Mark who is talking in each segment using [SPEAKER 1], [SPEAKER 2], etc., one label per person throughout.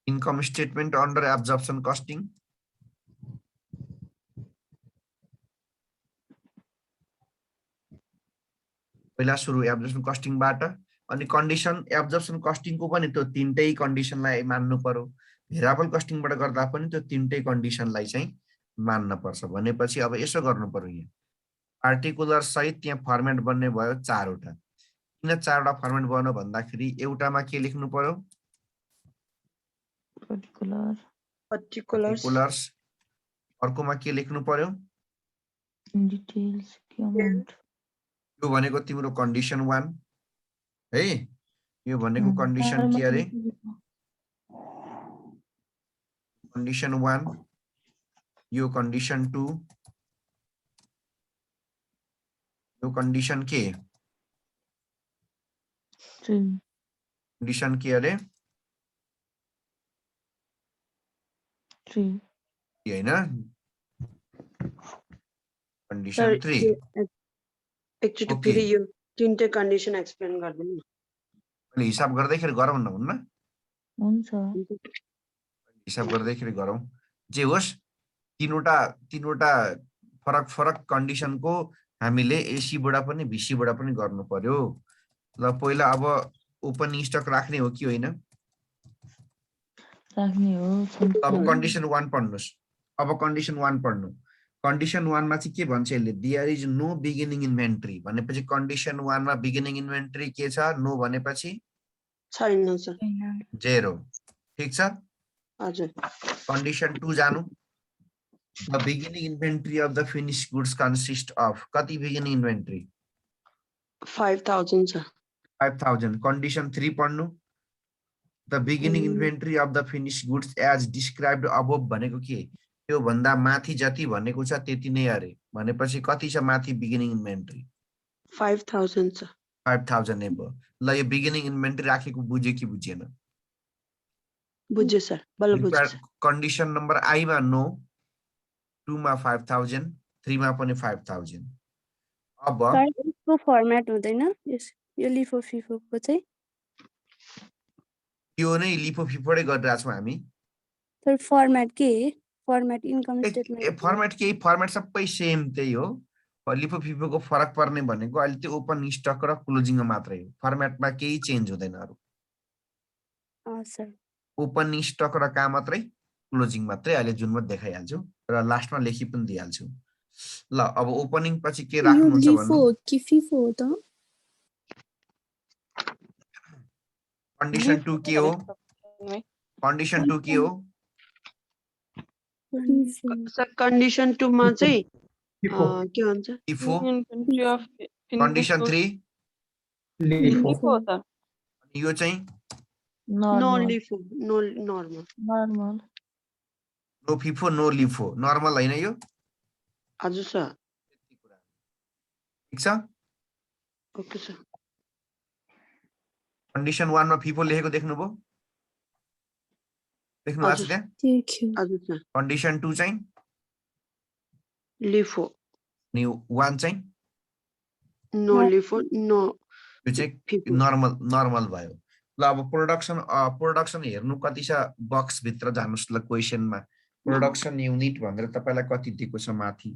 [SPEAKER 1] Income statement under absorption costing. पहिला सुरु absorption कस्टिङबाट, अनि कन्डिसन एब्जर्प्सन कस्टिङको पनि त्यो तीनटै कन्डिसनलाई मान्नु पर्यो। भेरिएबल कस्टिङबाट गर्दा पनि त्यो तीनटै कन्डिसनलाई चाहिँ मान्न पर्छ। भनेपछि अब यसो गर्नु पर्यो, यहाँ पार्टिकुलर सहित त्यहाँ फर्मेट बन्ने भयो 4 वटा। किन 4 वटा फर्मेट बन्यो भन्दाखेरि एउटामा के लेख्नु पर्यो? पर्टिकुलर्स। अर्कोमा के लेख्नु पर्यो?
[SPEAKER 2] डिटेल्स के अमाउन्ट।
[SPEAKER 1] यो भनेको तिम्रो कन्डिसन 1 है। यो भनेको कन्डिसन के अरे? कन्डिसन 1, यो कन्डिसन 2, यो कन्डिसन के? कन्डिसन के अरे?
[SPEAKER 2] 3
[SPEAKER 1] हैन, कन्डिसन 3।
[SPEAKER 3] एक्चुअली फेरि यो तीनटै कन्डिसन एक्सप्लेन गर्दिनु न।
[SPEAKER 1] अहिले हिसाब गर्दैखेरि गरौँ न, हुन्न?
[SPEAKER 2] हुन्छ,
[SPEAKER 1] हिसाब गर्दैखेरि गरौँ। जे होस्, तीनवटा फरक कन्डिसनको हामीले एसीबाट पनि भिसीबाट पनि गर्नु पर्यो। ल पहिला अब ओपनिङ स्टक राख्ने हो कि होइन?
[SPEAKER 2] राख्ने हो।
[SPEAKER 1] अब कन्डिसन 1 पढ्नुस्। अब कन्डिसन 1 पढ्नु। कन्डिसन 1 मा चाहिँ के भन्छ यसले? There is no beginning inventory भनेपछि कन्डिसन 1 मा बिगिनिङ इन्भेन्ट्री के छ? नो भनेपछि
[SPEAKER 3] छैन सर,
[SPEAKER 1] 0। ठीक छ?
[SPEAKER 3] हजुर।
[SPEAKER 1] कन्डिसन 2 जानु। The beginning inventory of the finish goods consist of, कति बिगिनिङ इन्भेन्ट्री?
[SPEAKER 3] 5000 छ।
[SPEAKER 1] 5000। कन्डिसन 3 पढ्नु। The beginning inventory of the finish goods as described above भनेको के? त्यो भन्दा माथि जति भनेको छ त्यति नै अरे। भनेपछि कति छ माथि बिगिनिङ इन्भेन्ट्री?
[SPEAKER 3] 5000 छ।
[SPEAKER 1] 5000 नै भयो। ल यो बिगिनिङ इन्भेन्ट्री राखेको बुझ्यो कि बुझेन?
[SPEAKER 3] बुझ्यो सर, बल्ल बुझ्यो।
[SPEAKER 1] कन्डिसन नम्बर आई मा नो, 2 मा 5000, 3 मा पनि 5000। अब
[SPEAKER 4] यसको फर्मेट हुँदैन, यो लिफो फिफोको चाहिँ
[SPEAKER 1] यो नै लिफो फिफोडै गरिरहेको छौँ हामी।
[SPEAKER 4] तर फर्मेट के? फर्मेट इन्कम स्टेटमेन्ट
[SPEAKER 1] फर्मेट केही फर्मेट सबै सेम त्यही हो। लिफो फिफोको फरक पर्ने भनेको अहिले त्यो ओपन स्टक र क्लोजिङ मात्रै हो। फर्मेटमा केही चेन्ज हुँदैन अरू।
[SPEAKER 4] सर
[SPEAKER 1] ओपन स्टक र कहाँ मात्रै? क्लोजिङ मात्रै। अहिले जुनमा देखाइहाल्छु र लास्टमा लेखी पनि दिइहाल्छु। ल अब ओपनिङ पछि के राख्नुहुन्छ भन्नु?
[SPEAKER 4] कि फिफो हो त?
[SPEAKER 1] कन्डिसन 2 के हो? कन्डिसन 2 के हो?
[SPEAKER 3] सर कन्डिसन 2 मा चाहिँ के भन्छ?
[SPEAKER 1] लिफो। कन्डिसन 3
[SPEAKER 2] लिफो
[SPEAKER 4] हो त?
[SPEAKER 1] यो चाहिँ
[SPEAKER 3] no LIFO, no normal.
[SPEAKER 2] Normal.
[SPEAKER 1] No FIFO no LIFO, normal हैन यो?
[SPEAKER 3] हजुर सर।
[SPEAKER 1] ठीक छ?
[SPEAKER 3] Okay sir.
[SPEAKER 1] कन्डिसन 1 मा फिफो लेखेको देख्नुभयो? देख्नु भएको छ त्यहाँ?
[SPEAKER 3] हजुर सर।
[SPEAKER 1] कन्डिसन 2 चाहिँ
[SPEAKER 3] लिफो।
[SPEAKER 1] अनि 1 चाहिँ
[SPEAKER 3] नो लिफो, नो।
[SPEAKER 1] यो चाहिँ नर्मल भयो। ल अब प्रोडक्सन हेर्नु कति छ बक्स भित्र जानुस् ल क्वेशनमा। प्रोडक्सन युनिट भनेर तपाईलाई कति दिएको छ माथि?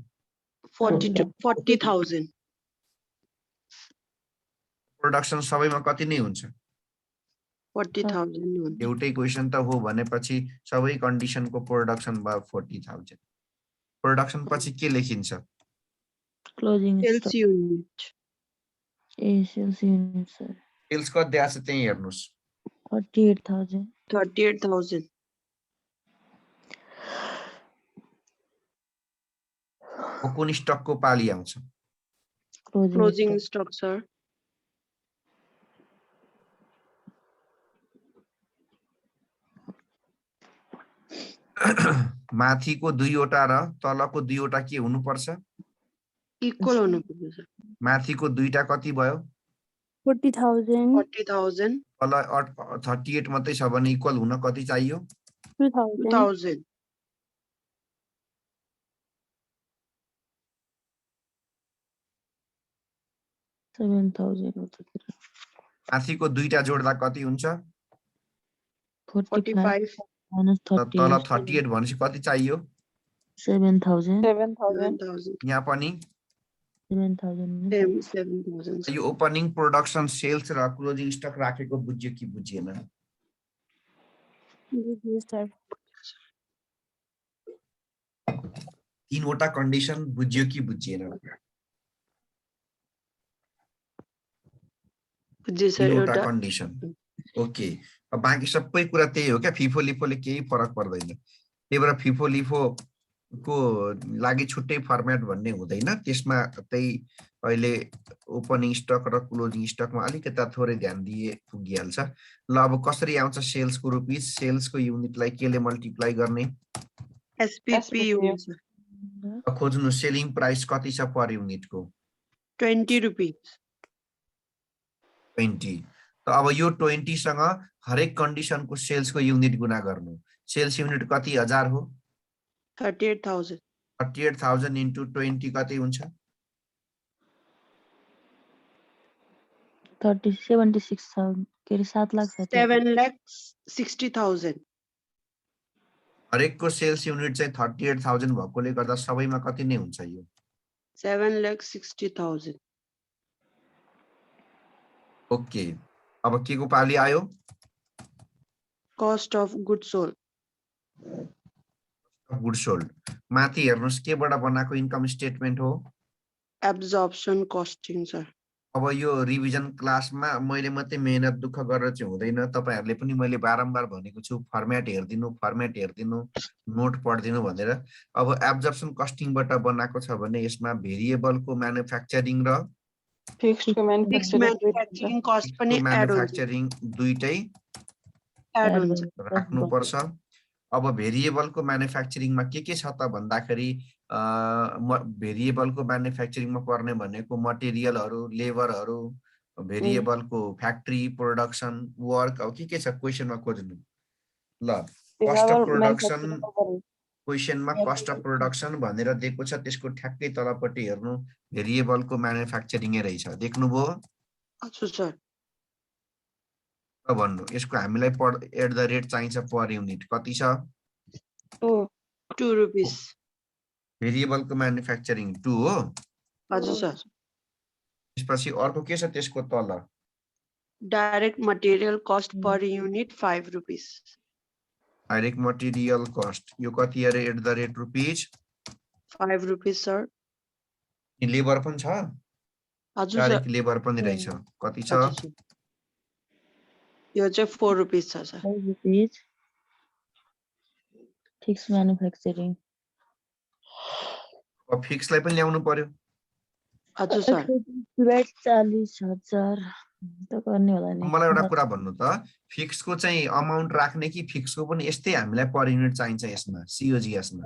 [SPEAKER 3] 40,000।
[SPEAKER 1] प्रोडक्सन सबैमा कति नै हुन्छ?
[SPEAKER 3] 40,000 हुन्छ।
[SPEAKER 1] एउटै क्वेशन त हो भनेपछि सबै कन्डिसनको प्रोडक्सन भयो 40,000। प्रोडक्सन पछि के लेखिन्छ?
[SPEAKER 2] Closing
[SPEAKER 3] sales unit.
[SPEAKER 2] Sales unit sir.
[SPEAKER 1] Sales कति आछ त्यही हेर्नुस्।
[SPEAKER 2] 38,000।
[SPEAKER 3] 38,000।
[SPEAKER 1] कुन स्टकको पाली आउँछ?
[SPEAKER 3] Closing stock sir.
[SPEAKER 1] माथिको 2 वटा र तलको 2 वटा के हुनुपर्छ?
[SPEAKER 3] इक्वल हुनुपर्छ सर।
[SPEAKER 1] माथिको 2टा कति भयो?
[SPEAKER 4] 40,000।
[SPEAKER 3] 40,000।
[SPEAKER 1] तल 38 मात्रै छ भने इक्वल हुन कति चाहियो?
[SPEAKER 3] 2,000।
[SPEAKER 1] माथिको 2टा जोड्दा कति हुन्छ?
[SPEAKER 3] 45।
[SPEAKER 2] minus
[SPEAKER 1] तल
[SPEAKER 2] 38.
[SPEAKER 1] 38 भनेपछि कति चाहियो
[SPEAKER 2] 7,000.
[SPEAKER 5] 7,000.
[SPEAKER 3] 7,000.
[SPEAKER 1] यहाँ पनि
[SPEAKER 2] 7,000.
[SPEAKER 3] 7,000. sir.
[SPEAKER 1] यो ओपनिङ प्रोडक्सन सेल्स र क्लोजिङ स्टक राखेको बुझ्यो कि बुझिएन
[SPEAKER 4] Yes, sir.
[SPEAKER 1] तीनवटा कन्डिसन बुझ्यो कि बुझिएन
[SPEAKER 3] बुझ्यो sir,
[SPEAKER 1] तीनवटा
[SPEAKER 3] एउटा
[SPEAKER 1] कन्डिसन ओके अब बाँकी सबै कुरा त्यही हो क्या फिफो लिफोले केही फरक पर्दैन त्यही भएर फिफो लिफो को लागि छुट्टै फर्मेट भन्ने हुँदैन त्यसमा त्यही अहिले ओपनिङ स्टक र क्लोजिङ स्टकमा अलिकता थोरै ध्यान दिए पुगिहाल्छ ल अब कसरी आउँछ सेल्सको रुपिस सेल्सको युनिटलाई केले मल्टिप्लाई गर्ने
[SPEAKER 3] SPP हुन्छ
[SPEAKER 1] खोज्नु सेलिङ प्राइस कति छ पर युनिटको
[SPEAKER 3] 20 rupees.
[SPEAKER 1] 20 त अब यो 20 सँग हरेक कन्डिसनको सेल्सको युनिट गुणा गर्नु सेल्स युनिट कति हजार हो
[SPEAKER 3] 38,000.
[SPEAKER 1] 38,000 इन्टु 20 कति हुन्छ
[SPEAKER 2] 76,000. के अरे 7,60,000.
[SPEAKER 3] 7,60,000.
[SPEAKER 1] हरेकको सेल्स युनिट चाहिँ 38,000 भएकोले गर्दा सबैमा कति नै हुन्छ यो
[SPEAKER 3] 7,60,000.
[SPEAKER 1] ओके अब के को पाली आयो
[SPEAKER 3] Cost of goods sold.
[SPEAKER 1] Good sold माथि हेर्नुस् केबाट बनाएको इन्कम स्टेटमेन्ट हो
[SPEAKER 3] Absorption costing, sir.
[SPEAKER 1] अब यो रिभिजन क्लासमा मैले मात्रै मेहनत दुःख गरेर चाहिँ हुँदैन तपाईहरुले पनि मैले बारम्बार भनेको छु फर्मेट हेर्दिनु नोट पढ्दिनु भनेर अब एब्जर्प्सन कस्टिङबाट बनाएको छ भने यसमा भेरिएबलको म्यानुफ्याक्चरिङ र
[SPEAKER 5] Fixed
[SPEAKER 3] Fixed manufacturing cost पनि add हुन्छ.
[SPEAKER 1] म्यानुफ्याक्चरिङ दुईटै
[SPEAKER 3] Add हुन्छ.
[SPEAKER 1] राख्नु पर्छ अब भेरिएबलको म्यानुफ्याक्चरिङमा के छ त भन्दाखेरि भेरिएबलको म्यानुफ्याक्चरिङमा पर्ने भनेको मटेरियलहरु लेबरहरु भेरिएबलको फ्याक्ट्री प्रोडक्सन वर्क अब के छ क्वेशनमा खोज्नु ल कस्ट अफ प्रोडक्सन क्वेशनमा कस्ट अफ प्रोडक्सन भनेर दिएको छ त्यसको ठ्याक्कै तलपट्टि हेर्नु भेरिएबलको म्यानुफ्याक्चरिङ रहेछ देख्नुभयो
[SPEAKER 3] हजुर सर
[SPEAKER 1] भन्नु यसको हामीलाई एट द रेट चाहिन्छ पर युनिट कति छ
[SPEAKER 3] 2 rupees.
[SPEAKER 1] भेरिएबलको म्यानुफ्याक्चरिङ 2 हो
[SPEAKER 3] हजुर सर
[SPEAKER 1] त्यसपछि अर्को के छ त्यसको तल
[SPEAKER 3] direct material cost per unit 5 rupees.
[SPEAKER 1] Direct material cost यो कति अरे at the rate rupees
[SPEAKER 3] 5 rupees sir.
[SPEAKER 1] Labour पनि छ
[SPEAKER 3] हजुर सर
[SPEAKER 1] डाइरेक्ट लेबर पनि रहेछ कति छ
[SPEAKER 3] हजुर सर यो चाहिँ 4 rupees छ सर
[SPEAKER 2] 5 rupees. Fixed manufacturing.
[SPEAKER 1] अब फिक्सलाई पनि ल्याउनु पर्यो
[SPEAKER 3] हजुर सर
[SPEAKER 2] 40,000 त गर्ने होला नि
[SPEAKER 1] मलाई एउटा कुरा भन्नु त फिक्सको चाहिँ अमाउन्ट राख्ने कि फिक्सको पनि यस्तै हामीलाई पर युनिट चाहिन्छ यसमा COGS मा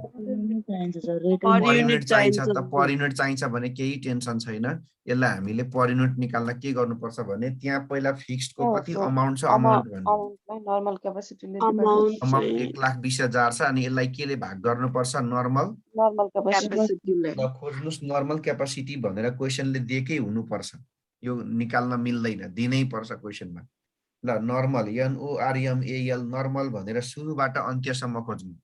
[SPEAKER 2] चाहिन्छ सर रेट
[SPEAKER 3] Per
[SPEAKER 1] पर
[SPEAKER 3] unit
[SPEAKER 1] युनिट चाहिन्छ
[SPEAKER 3] चाहिन्छ
[SPEAKER 1] त पर युनिट चाहिन्छ भने केही टेन्सन छैन यसलाई हामीले पर युनिट निकाल्न के गर्नुपर्छ भने त्यहाँ पहिला फिक्सको कति अमाउन्ट छ अमाउन्ट भन्नु
[SPEAKER 5] normal capacity
[SPEAKER 3] amount
[SPEAKER 1] अमाउन्ट
[SPEAKER 3] चाहिँ
[SPEAKER 1] 1,20,000 छ अनि यसलाई केले भाग गर्नुपर्छ नर्मल
[SPEAKER 5] normal capacity
[SPEAKER 3] capacity लाई
[SPEAKER 1] ल खोज्नुस् नर्मल क्यापासिटी भनेर क्वेशनले दिएकै हुनुपर्छ यो निकाल्न मिल्दैन दिनै पर्छ क्वेशनमा ल नर्मल NORMAL नर्मल भनेर सुरुबाट अन्त्यसम्म खोज्नु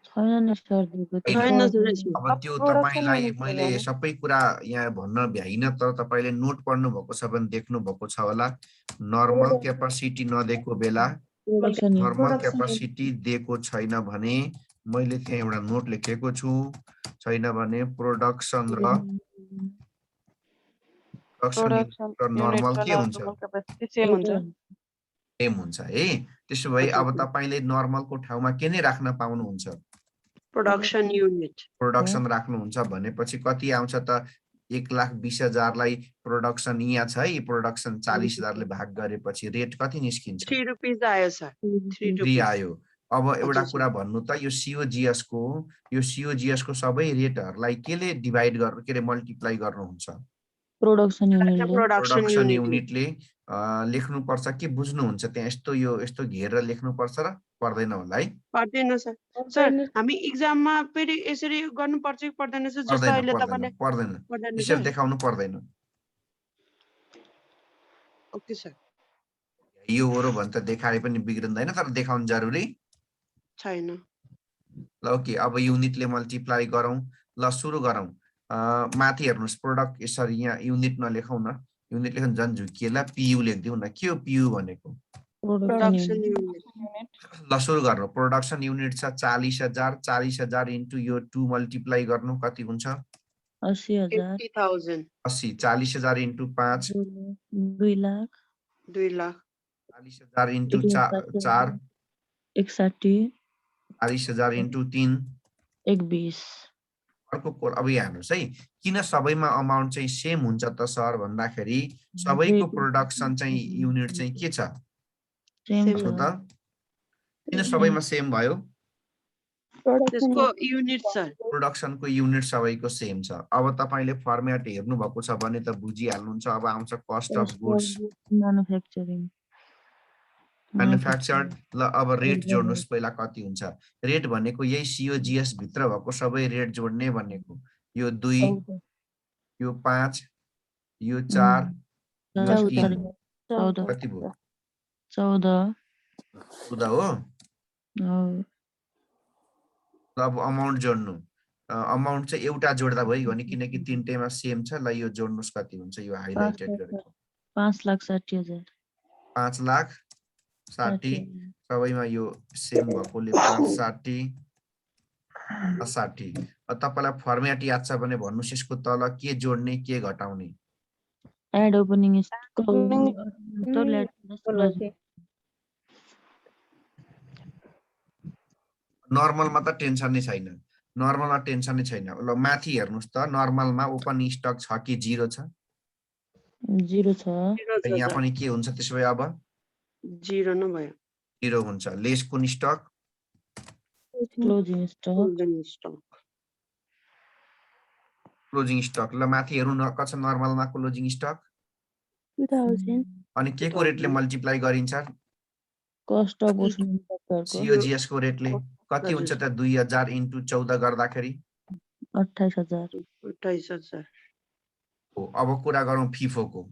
[SPEAKER 2] छैन नि सर दिएको
[SPEAKER 3] छैन सर यसमा
[SPEAKER 1] अब त्यो तपाईलाई मैले सबै कुरा यहाँ भन्न भ्याइन तर तपाईले नोट पढ्नु भएको छ भने देख्नु भएको छ होला नर्मल क्यापासिटी नदिएको बेला नर्मल क्यापासिटी दिएको छैन भने मैले त्यहाँ एउटा नोट लेखेको छु छैन भने प्रोडक्सन र नर्मल के हुन्छ
[SPEAKER 5] capacity same हुन्छ
[SPEAKER 1] सेम हुन्छ है त्यसो भए अब तपाईले नर्मलको ठाउँमा के नै राख्न पाउनुहुन्छ
[SPEAKER 3] production unit
[SPEAKER 1] प्रोडक्सन राख्नुहुन्छ भनेपछि कति आउँछ त 1,20,000 लाई प्रोडक्सन यहाँ छ है प्रोडक्सन 40,000 ले भाग गरेपछि रेट कति निस्किन्छ
[SPEAKER 3] 3 rupees आयो सर 3
[SPEAKER 1] 3
[SPEAKER 3] rupees
[SPEAKER 1] आयो अब एउटा
[SPEAKER 3] हजुर,
[SPEAKER 1] कुरा भन्नु त यो COGS को सबै रेटहरुलाई केले डिभाइड गर्नु के रे मल्टिप्लाई गर्नुहुन्छ
[SPEAKER 2] प्रोडक्सन युनिटले
[SPEAKER 3] production
[SPEAKER 1] प्रोडक्सन
[SPEAKER 3] unit
[SPEAKER 1] युनिटले लेख्नु पर्छ कि बुझ्नुहुन्छ त्यहाँ यस्तो घेरेर लेख्नु पर्छ र पर्दैन होला है
[SPEAKER 3] पर्दैन सर सर हामी एक्जाममा फेरि यसरी गर्नु पर्छ कि पर्दैन सर जस्तो अहिले तपाईले
[SPEAKER 1] पर्दैन
[SPEAKER 3] पर्दैन
[SPEAKER 1] यसरी
[SPEAKER 3] सर
[SPEAKER 1] देखाउनु पर्दैन
[SPEAKER 3] ओके सर
[SPEAKER 1] यो हो र भन्छ देखाए पनि बिग्रदैन तर देखाउनु जरुरी
[SPEAKER 3] छैन।
[SPEAKER 1] ल ओके, अब युनिटले मल्टिप्लाई गरौँ। ल सुरु गरौँ। माथि हेर्नुहोस् प्रोडक्ट, यसरी यहाँ युनिट नलेखौँ न, युनिट लेख्नु झन् झुकिएला, पियु लेखिदिउँ न। के हो पियु भनेको?
[SPEAKER 3] Production
[SPEAKER 2] production
[SPEAKER 3] unit.
[SPEAKER 1] ल सुरु गर्नु। प्रोडक्सन युनिट छ 40,000, 40,000 इन्टु यो 2 मल्टिप्लाई गर्नु, कति हुन्छ?
[SPEAKER 2] 80,000
[SPEAKER 3] 50,000
[SPEAKER 1] 80। 40,000 into 5
[SPEAKER 2] 2 lakh
[SPEAKER 3] 2 lakh
[SPEAKER 1] 40,000 into 4
[SPEAKER 2] 61
[SPEAKER 1] 40,000 into 3
[SPEAKER 2] 21
[SPEAKER 1] अर्को कोड। अब यहाँ हेर्नुहोस् है, किन सबैमा अमाउन्ट चाहिँ सेम हुन्छ त सर भन्दाखेरि सबैको प्रोडक्सन चाहिँ युनिट चाहिँ के छ
[SPEAKER 2] सेम
[SPEAKER 3] Same
[SPEAKER 2] छ।
[SPEAKER 1] हो त? किन सबैमा सेम भयो?
[SPEAKER 3] त्यसको युनिट सर।
[SPEAKER 1] प्रोडक्सनको युनिट सबैको सेम छ। अब तपाईले फर्म्याट हेर्नु भएको छ भने त बुझिहाल्नुहुन्छ। अब आउँछ cost of goods
[SPEAKER 2] manufacturing
[SPEAKER 1] manufactured. ल अब रेट जोड्नुहोस् पहिला, कति हुन्छ? रेट भनेको यही सिओजिएस भित्र भएको सबै रेट जोड्ने भनेको। यो 2, यो 5, यो 4, यो 3,
[SPEAKER 2] 14
[SPEAKER 1] कति भयो?
[SPEAKER 2] 14
[SPEAKER 1] हो।
[SPEAKER 2] हो।
[SPEAKER 1] अब अमाउन्ट जोड्नु। अमाउन्ट चाहिँ एउटा जोड्दा भयो भने, किनकि तीनटैमा सेम छ। ल यो जोड्नुहोस्, कति हुन्छ? यो हाइलाइटेड गरेको
[SPEAKER 2] 5,60,000
[SPEAKER 1] 5,60,000 सबैमा यो सेम भएकोले 5,60,000 60। तपाईलाई फर्म्याट याद छ भने भन्नुहोस्, यसको तल के जोड्ने के घटाउने?
[SPEAKER 2] एड ओपनिङ
[SPEAKER 1] नर्मलमा त टेन्सन नै छैन, नर्मलमा टेन्सन नै छैन। ल माथि हेर्नुहोस् त, नर्मलमा ओपनिङ स्टक छ कि 0 छ?
[SPEAKER 2] 0 छ।
[SPEAKER 1] यहाँ पनि के हुन्छ त्यसो भए? अब
[SPEAKER 3] 0 नै भयो।
[SPEAKER 1] 0 हुन्छ। लेस कुन stock?
[SPEAKER 2] Closing stock.
[SPEAKER 1] Closing stock. ल माथि हेर्नु न, कति छ नर्मलमा क्लोजिङ स्टक?
[SPEAKER 4] 2000
[SPEAKER 1] अनि के को रेटले मल्टिप्लाई गरिन्छ?
[SPEAKER 2] कस्ट अफ गुड्स म्यानुफ्याक्चरको
[SPEAKER 1] सिओजिएस को रेटले कति हुन्छ त? 2000 इन्टु 14 गर्दाखेरि
[SPEAKER 2] 28,000
[SPEAKER 3] 28,000
[SPEAKER 1] हो। अब कुरा गरौँ फिफो को।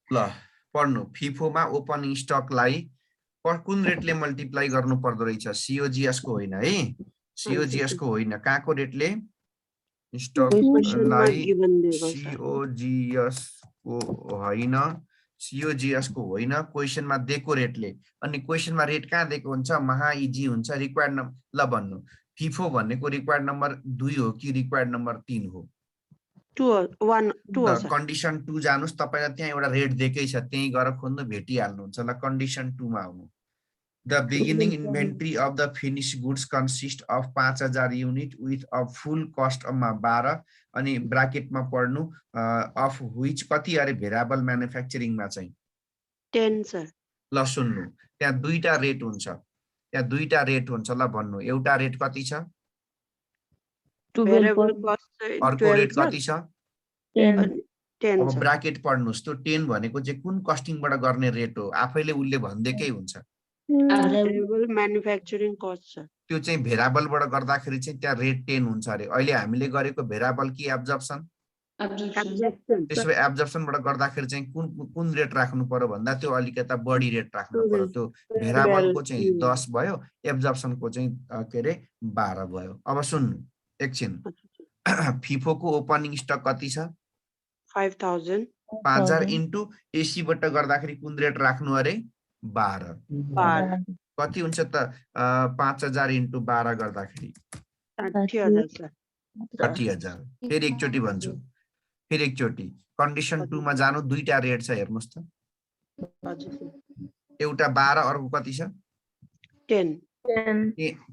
[SPEAKER 1] ल पढ्नु। फिफोमा ओपनिङ स्टकलाई कुन रेटले मल्टिप्लाई गर्नु पर्दो रहेछ? सिओजिएस को होइन है, सिओजिएस को होइन। कहाँको रेटले? स्टकलाई सिओजिएस को होइन, सिओजिएस को होइन, क्वेशनमा दिएको रेटले। अनि क्वेशनमा रेट कहाँ दिएको हुन्छ? महा इजी हुन्छ। Required number. ल भन्नु, फिफो भनेको रिक्वायर्ड नम्बर 2 हो कि रिक्वायर्ड नम्बर 3 हो?
[SPEAKER 3] 2
[SPEAKER 1] कन्डिसन 2 जानुस्। तपाईलाई त्यहाँ एउटा रेट दिएकै छ, त्यही गएर खोज्नु, भेटिहाल्नुहुन्छ। ल कन्डिसन 2 मा आउनु। The beginning inventory of the finish goods consist of 5,000 unit with a full कस्टमा 12 अनि ब्राकेटमा पढ्नु अफ व्हिच कति अरे भेरिएबल म्यानुफ्याक्चरिङमा चाहिँ
[SPEAKER 3] 10 सर।
[SPEAKER 1] ल सुन्नु, त्यहाँ दुईटा रेट हुन्छ, त्यहाँ दुईटा रेट हुन्छ। ल भन्नु, एउटा रेट कति छ? अर्को रेट कति छ?
[SPEAKER 3] 10
[SPEAKER 1] अब ब्राकेट पढ्नुस्। त्यो 10 भनेको चाहिँ कुन कस्टिङबाट गर्ने रेट हो? आफैले उसले भन्दैकै हुन्छ।
[SPEAKER 3] म्यानुफ्याक्चरिङ कस्ट छ।
[SPEAKER 1] त्यो चाहिँ भेरिएबलबाट गर्दाखेरि चाहिँ त्यहाँ रेट 10 हुन्छ अरे। अहिले हामीले गरेको भेरिएबल कि एब्जर्प्सन? त्यसो भए एब्जर्प्सनबाट गर्दाखेरि चाहिँ कुन रेट राख्नु पर्यो भन्दा त्यो अलिकता बढी रेट राख्नु पर्यो। त्यो भेरिएबलको चाहिँ 10 भयो, एब्जर्प्सनको चाहिँ के अरे 12 भयो। अब सुन्नु एकछिन, फिफोको ओपनिङ स्टक कति छ?
[SPEAKER 3] 5,000
[SPEAKER 1] 5,000 इन्टु एसीबाट गर्दाखेरि कुन रेट राख्नु अरे? 12। कति हुन्छ त? 5,000 इन्टु 12 गर्दाखेरि 60,000। फेरि एकचोटि भन्छु, फेरि एकचोटि। कन्डिसन 2 मा जानु, दुईटा रेट छ हेर्नुहोस् त। एउटा 12, अर्को कति छ?
[SPEAKER 3] 10।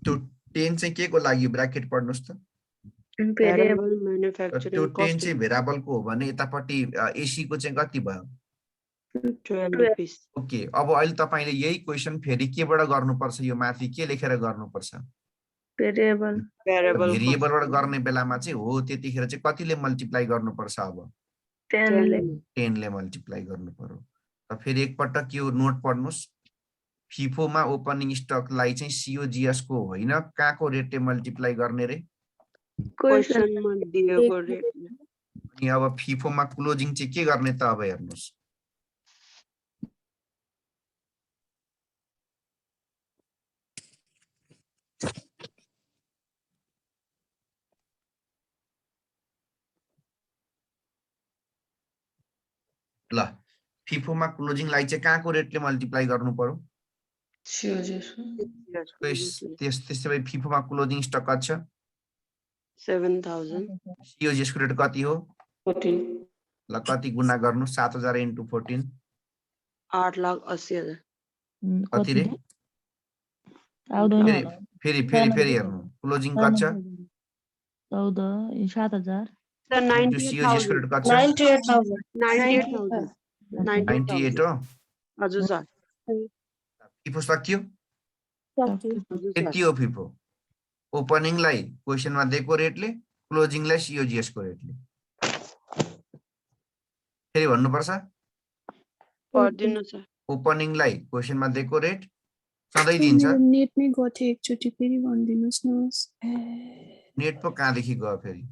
[SPEAKER 1] त्यो 10 चाहिँ के को लागि? ब्राकेट पढ्नुहोस् त। त्यो 10 चाहिँ भेरिएबलको हो भने यतापट्टि एसी को चाहिँ कति भयो?
[SPEAKER 3] 12 रुपैयाँ।
[SPEAKER 1] ओके, अब अहिले तपाईले यही क्वेशन फेरि केबाट गर्नुपर्छ? यो माथि के लेखेर गर्नुपर्छ?
[SPEAKER 3] भेरिएबल
[SPEAKER 1] भेरिएबलबाट गर्ने बेलामा चाहिँ हो त्यतिखेर चाहिँ कतिले मल्टिप्लाई गर्नुपर्छ अब 10 ले मल्टिप्लाई गर्नु पर्यो। त फेरि एकपटक यो नोट पढ्नुस्, फिफोमा ओपनिङ स्टकलाई चाहिँ COGS को होइन कहाँको रेटले मल्टिप्लाई गर्ने रे?
[SPEAKER 3] क्वेसनमा दिएको रेट
[SPEAKER 1] अनि अब फिफोमा क्लोजिङ चाहिँ के गर्ने त अब हेर्नुस्, ल फिफोमा क्लोजिङलाई चाहिँ कहाँको रेटले मल्टिप्लाई गर्नु पर्यो? त्यसै भए फिफोमा क्लोजिङ स्टक कति छ?
[SPEAKER 3] 7000
[SPEAKER 1] COGS को रेट कति हो?
[SPEAKER 5] 14
[SPEAKER 1] ल कति गुणा गर्नु? 7000 × 14
[SPEAKER 3] 8,80,000
[SPEAKER 1] कति रे?
[SPEAKER 2] आउँदैन
[SPEAKER 1] फेरि
[SPEAKER 2] होला।
[SPEAKER 1] फेरि फेरि फेरि हेर्नु, क्लोजिङ कति छ?
[SPEAKER 2] 14 7000
[SPEAKER 1] इन्टु COGS को रेट कति छ?
[SPEAKER 4] 98,000
[SPEAKER 3] 98,000
[SPEAKER 1] 98 हो।
[SPEAKER 3] हजुर सर
[SPEAKER 1] फिफो सकियो?
[SPEAKER 3] हजुर सर
[SPEAKER 1] यति हो फिफो। ओपनिङलाई क्वेसनमा दिएको रेटले, क्लोजिङलाई COGS को रेटले। फेरि भन्नुपर्छ,
[SPEAKER 3] पढ्दिनु सर
[SPEAKER 1] ओपनिङलाई क्वेसनमा दिएको रेट सधैँ दिन्छ।
[SPEAKER 4] नेट नै गयो थियो एकचोटि फेरि भनिदिनुस् न।
[SPEAKER 1] नेट पो कहाँदेखि गयो फेरि?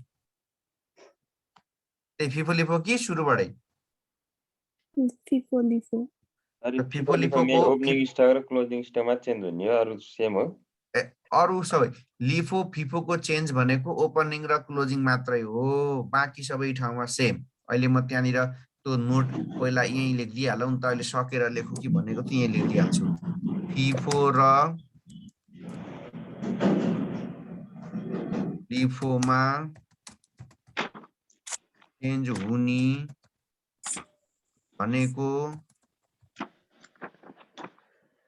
[SPEAKER 1] त्यही फिफो लिफो कि सुरुबाटै?
[SPEAKER 4] फिफो लिफो
[SPEAKER 1] फिफो लिफोको
[SPEAKER 6] ओपनिङ स्टक र क्लोजिङ स्टकमा चेन्ज हुने हो, अरु सेम हो।
[SPEAKER 1] अरु सबै लिफो फिफोको चेन्ज भनेको ओपनिङ र क्लोजिङ मात्रै हो, बाँकी सबै ठाउँमा सेम। अहिले म त्यहाँनिर त्यो नोट पहिला यहीँ लेखिदिइहालौँ नि त, अहिले सकेर लेखौँ कि भनेको त यहीँ लेखिदिइहाल्छु। फिफो र लिफोमा चेन्ज हुने भनेको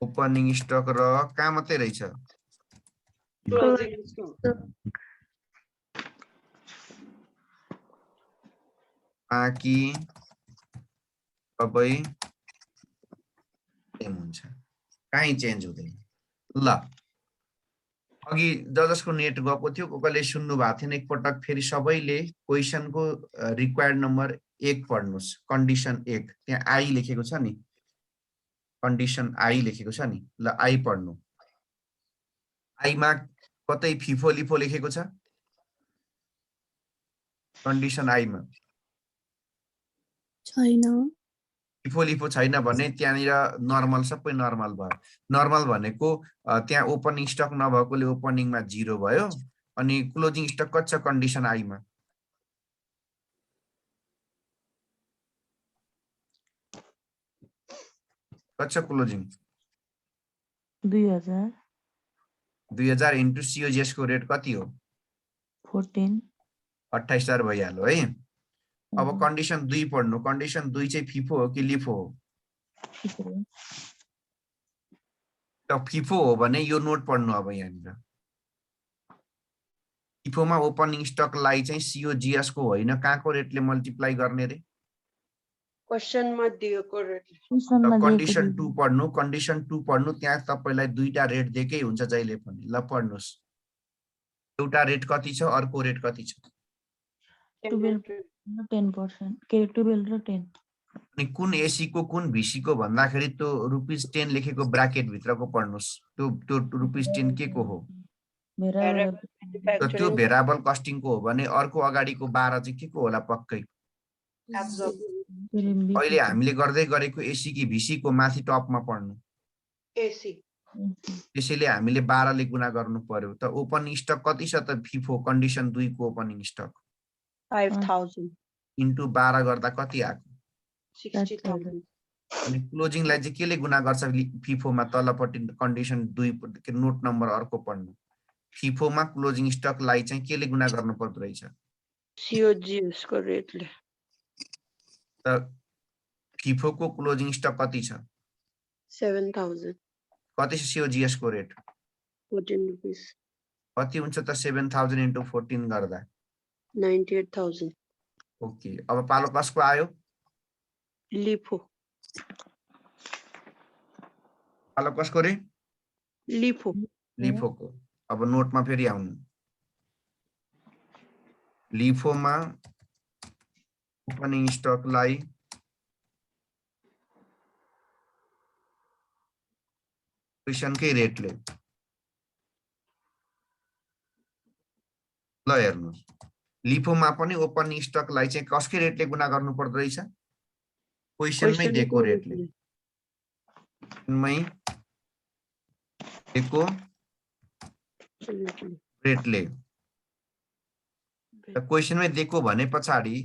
[SPEAKER 1] ओपनिङ स्टक र कहाँ मात्रै रहेछ? बाँकी सबै सेम हुन्छ, कहीँ चेन्ज हुँदैन। ल अघि जसको नेट गएको थियो कसले सुन्नु भएको थिएन, एकपटक फेरि सबैले क्वेसनको रिक्वायर्ड नम्बर 1 पढ्नुहोस्। कन्डिसन 1 त्यहाँ आई लेखेको छ नि, कन्डिसन आई लेखेको छ नि, ल आई पढ्नु। आईमा कतै फिफो लिफो लेखेको छ? कन्डिसन आईमा
[SPEAKER 4] छैन।
[SPEAKER 1] फिफो लिफो छैन भने त्यहाँनिर नर्मल सबै नर्मल भयो। नर्मल भनेको त्यहाँ ओपनिङ स्टक नभएकोले ओपनिङमा 0 भयो, अनि क्लोजिङ स्टक कति छ कन्डिसन आईमा? कति छ क्लोजिङ?
[SPEAKER 2] 2000
[SPEAKER 1] 2000 इन्टु COGS को रेट कति हो?
[SPEAKER 2] 14
[SPEAKER 1] 28,000 भइहाल्यो है। अब कन्डिसन 2 पढ्नु। कन्डिसन 2 चाहिँ फिफो हो कि लिफो हो? त फिफो हो भने यो नोट पढ्नु। अब यहाँनिर फिफोमा ओपनिङ स्टकलाई चाहिँ COGS को होइन कहाँको रेटले मल्टिप्लाई गर्ने रे?
[SPEAKER 3] क्वेसनमा दिएको रेट
[SPEAKER 1] कन्डिसन 2 पढ्नु। कन्डिसन 2 पढ्नु, त्यहाँ तपाईलाई दुईटा रेट दिएकै हुन्छ जहिले पनि। ल पढ्नुस्, एउटा रेट कति छ, अर्को रेट कति छ?
[SPEAKER 2] 10% के 12 र 10।
[SPEAKER 1] अनि कुन एसी को कुन VC को भन्दाखेरि त्यो ₹10 लेखेको ब्राकेट भित्रको पढ्नुस्। त्यो ₹10 के को हो? त्यो भेरिएबल कस्टिङको हो भने अर्को अगाडिको 12 चाहिँ के को होला? पक्कै अहिले हामीले गर्दै गरेको एसी कि VC को माथि टपमा पढ्नु
[SPEAKER 3] एसी।
[SPEAKER 1] त्यसैले हामीले 12 ले गुणा गर्नु पर्यो। त ओपनिङ स्टक कति छ त फिफो कन्डिसन 2 को ओपनिङ स्टक?
[SPEAKER 3] 5000
[SPEAKER 1] इन्टु 12 गर्दा कति आएको?
[SPEAKER 3] 60,000।
[SPEAKER 1] अनि क्लोजिङलाई चाहिँ केले गुणा गर्छ फिफोमा? तलपट्टि कन्डिसन 2 नोट नम्बर अर्को पढ्नु। फिफोमा क्लोजिङ स्टकलाई चाहिँ केले गुणा गर्नु पर्दो रहेछ?
[SPEAKER 3] COGS को रेटले।
[SPEAKER 1] त फिफोको क्लोजिङ स्टक कति छ?
[SPEAKER 3] 7000।
[SPEAKER 1] कति छ COGS को रेट?
[SPEAKER 3] 14 रुपीस।
[SPEAKER 1] कति हुन्छ त 7000 इन्टु 14 गर्दा?
[SPEAKER 3] 98,000।
[SPEAKER 1] ओके, अब पालो कसको आयो?
[SPEAKER 3] लिफो।
[SPEAKER 1] पालो कसको रे?
[SPEAKER 3] लिफो।
[SPEAKER 1] लिफोको। अब नोटमा फेरि आउनु लिफोमा ओपनिङ स्टकलाई क्वेसनकै रेटले ल हेर्नुहोस् लिफोमा पनि ओपनिङ स्टकलाई चाहिँ कसकै रेटले गुणा गर्नु पर्दो रहेछ क्वेसनमै दिएको रेटले रेटले क्वेसनमै दिएको भने पछाडि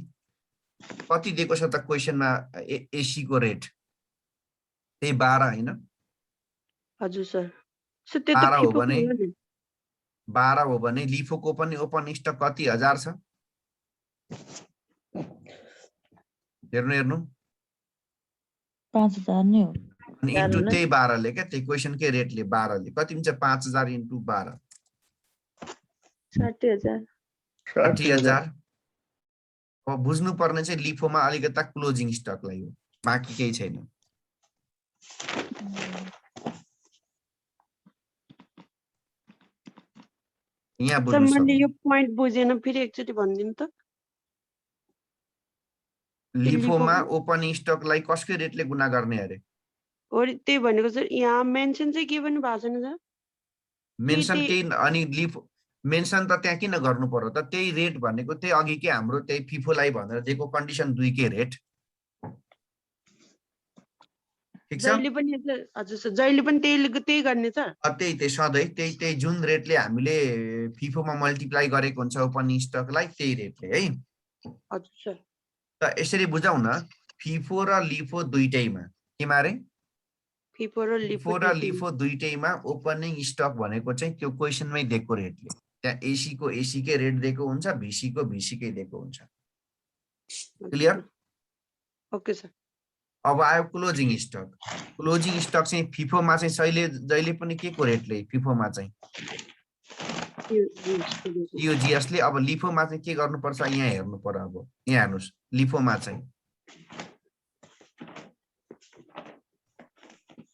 [SPEAKER 1] कति दिएको छ त क्वेसनमा एसी को रेट त्यही 12 हैन
[SPEAKER 3] हजुर सर सो त्यो त
[SPEAKER 1] 12 हो
[SPEAKER 3] फिफो
[SPEAKER 1] भने
[SPEAKER 3] भयो नि
[SPEAKER 1] 12 हो भने लिफोको पनि ओपन स्टक कति हजार छ हेर्नु
[SPEAKER 2] 5000 नै हो
[SPEAKER 1] अनि इन्टु त्यही 12 ले के त्यही क्वेसनकै रेटले 12 ले कति हुन्छ 5000 इन्टु 12
[SPEAKER 5] 60,000
[SPEAKER 1] 60,000 अब बुझ्नु पर्ने चाहिँ लिफोमा अलिकता क्लोजिङ स्टकलाई हो बाँकी केही छैन यहाँ
[SPEAKER 3] सर
[SPEAKER 1] बुझ्नु
[SPEAKER 3] मैले
[SPEAKER 1] सक्नु
[SPEAKER 3] यो पोइन्ट बुझेन फेरि एकचोटि भनिदिनु त
[SPEAKER 1] लिफोमा ओपन स्टकलाई कसकै रेटले गुणा गर्ने अरे
[SPEAKER 3] हो त्यही भनेको सर यहाँ मेन्सन चाहिँ के पनि भएको छैन सर
[SPEAKER 1] मेन्सन
[SPEAKER 3] त्यही-
[SPEAKER 1] केही अनि लिफो मेन्सन त त्यहाँ किन गर्नु पर्यो त त्यही रेट भनेको त्यही अघि के हाम्रो त्यही फिफोलाई भनेर दिएको कन्डिसन 2 के रेट ठिक छ
[SPEAKER 3] जहिले पनि हजुर सर जहिले पनि त्यही गर्ने सर
[SPEAKER 1] त्यही सधैँ त्यही जुन रेटले हामीले फिफोमा मल्टिप्लाई गरेको हुन्छ ओपन स्टकलाई त्यही रेटले है
[SPEAKER 3] हजुर सर
[SPEAKER 1] त यसरी बुझाउ न फिफो र लिफो दुईटैमा के मारे
[SPEAKER 3] फिफो र
[SPEAKER 1] फिफो र लिफो दुईटैमा ओपनिङ स्टक भनेको चाहिँ त्यो क्वेसनमै दिएको रेटले त्यहाँ एसी को एसी कै रेट दिएको हुन्छ भिसी को भिसी कै दिएको हुन्छ क्लियर
[SPEAKER 3] ओके सर
[SPEAKER 1] अब आयो क्लोजिङ स्टक चाहिँ फिफोमा चाहिँ जहिले पनि के को रेटले फिफोमा चाहिँ यूजीएस ले अब लिफोमा चाहिँ के गर्नुपर्छ यहाँ हेर्नु पर्यो अब यहाँ हेर्नुस् लिफोमा चाहिँ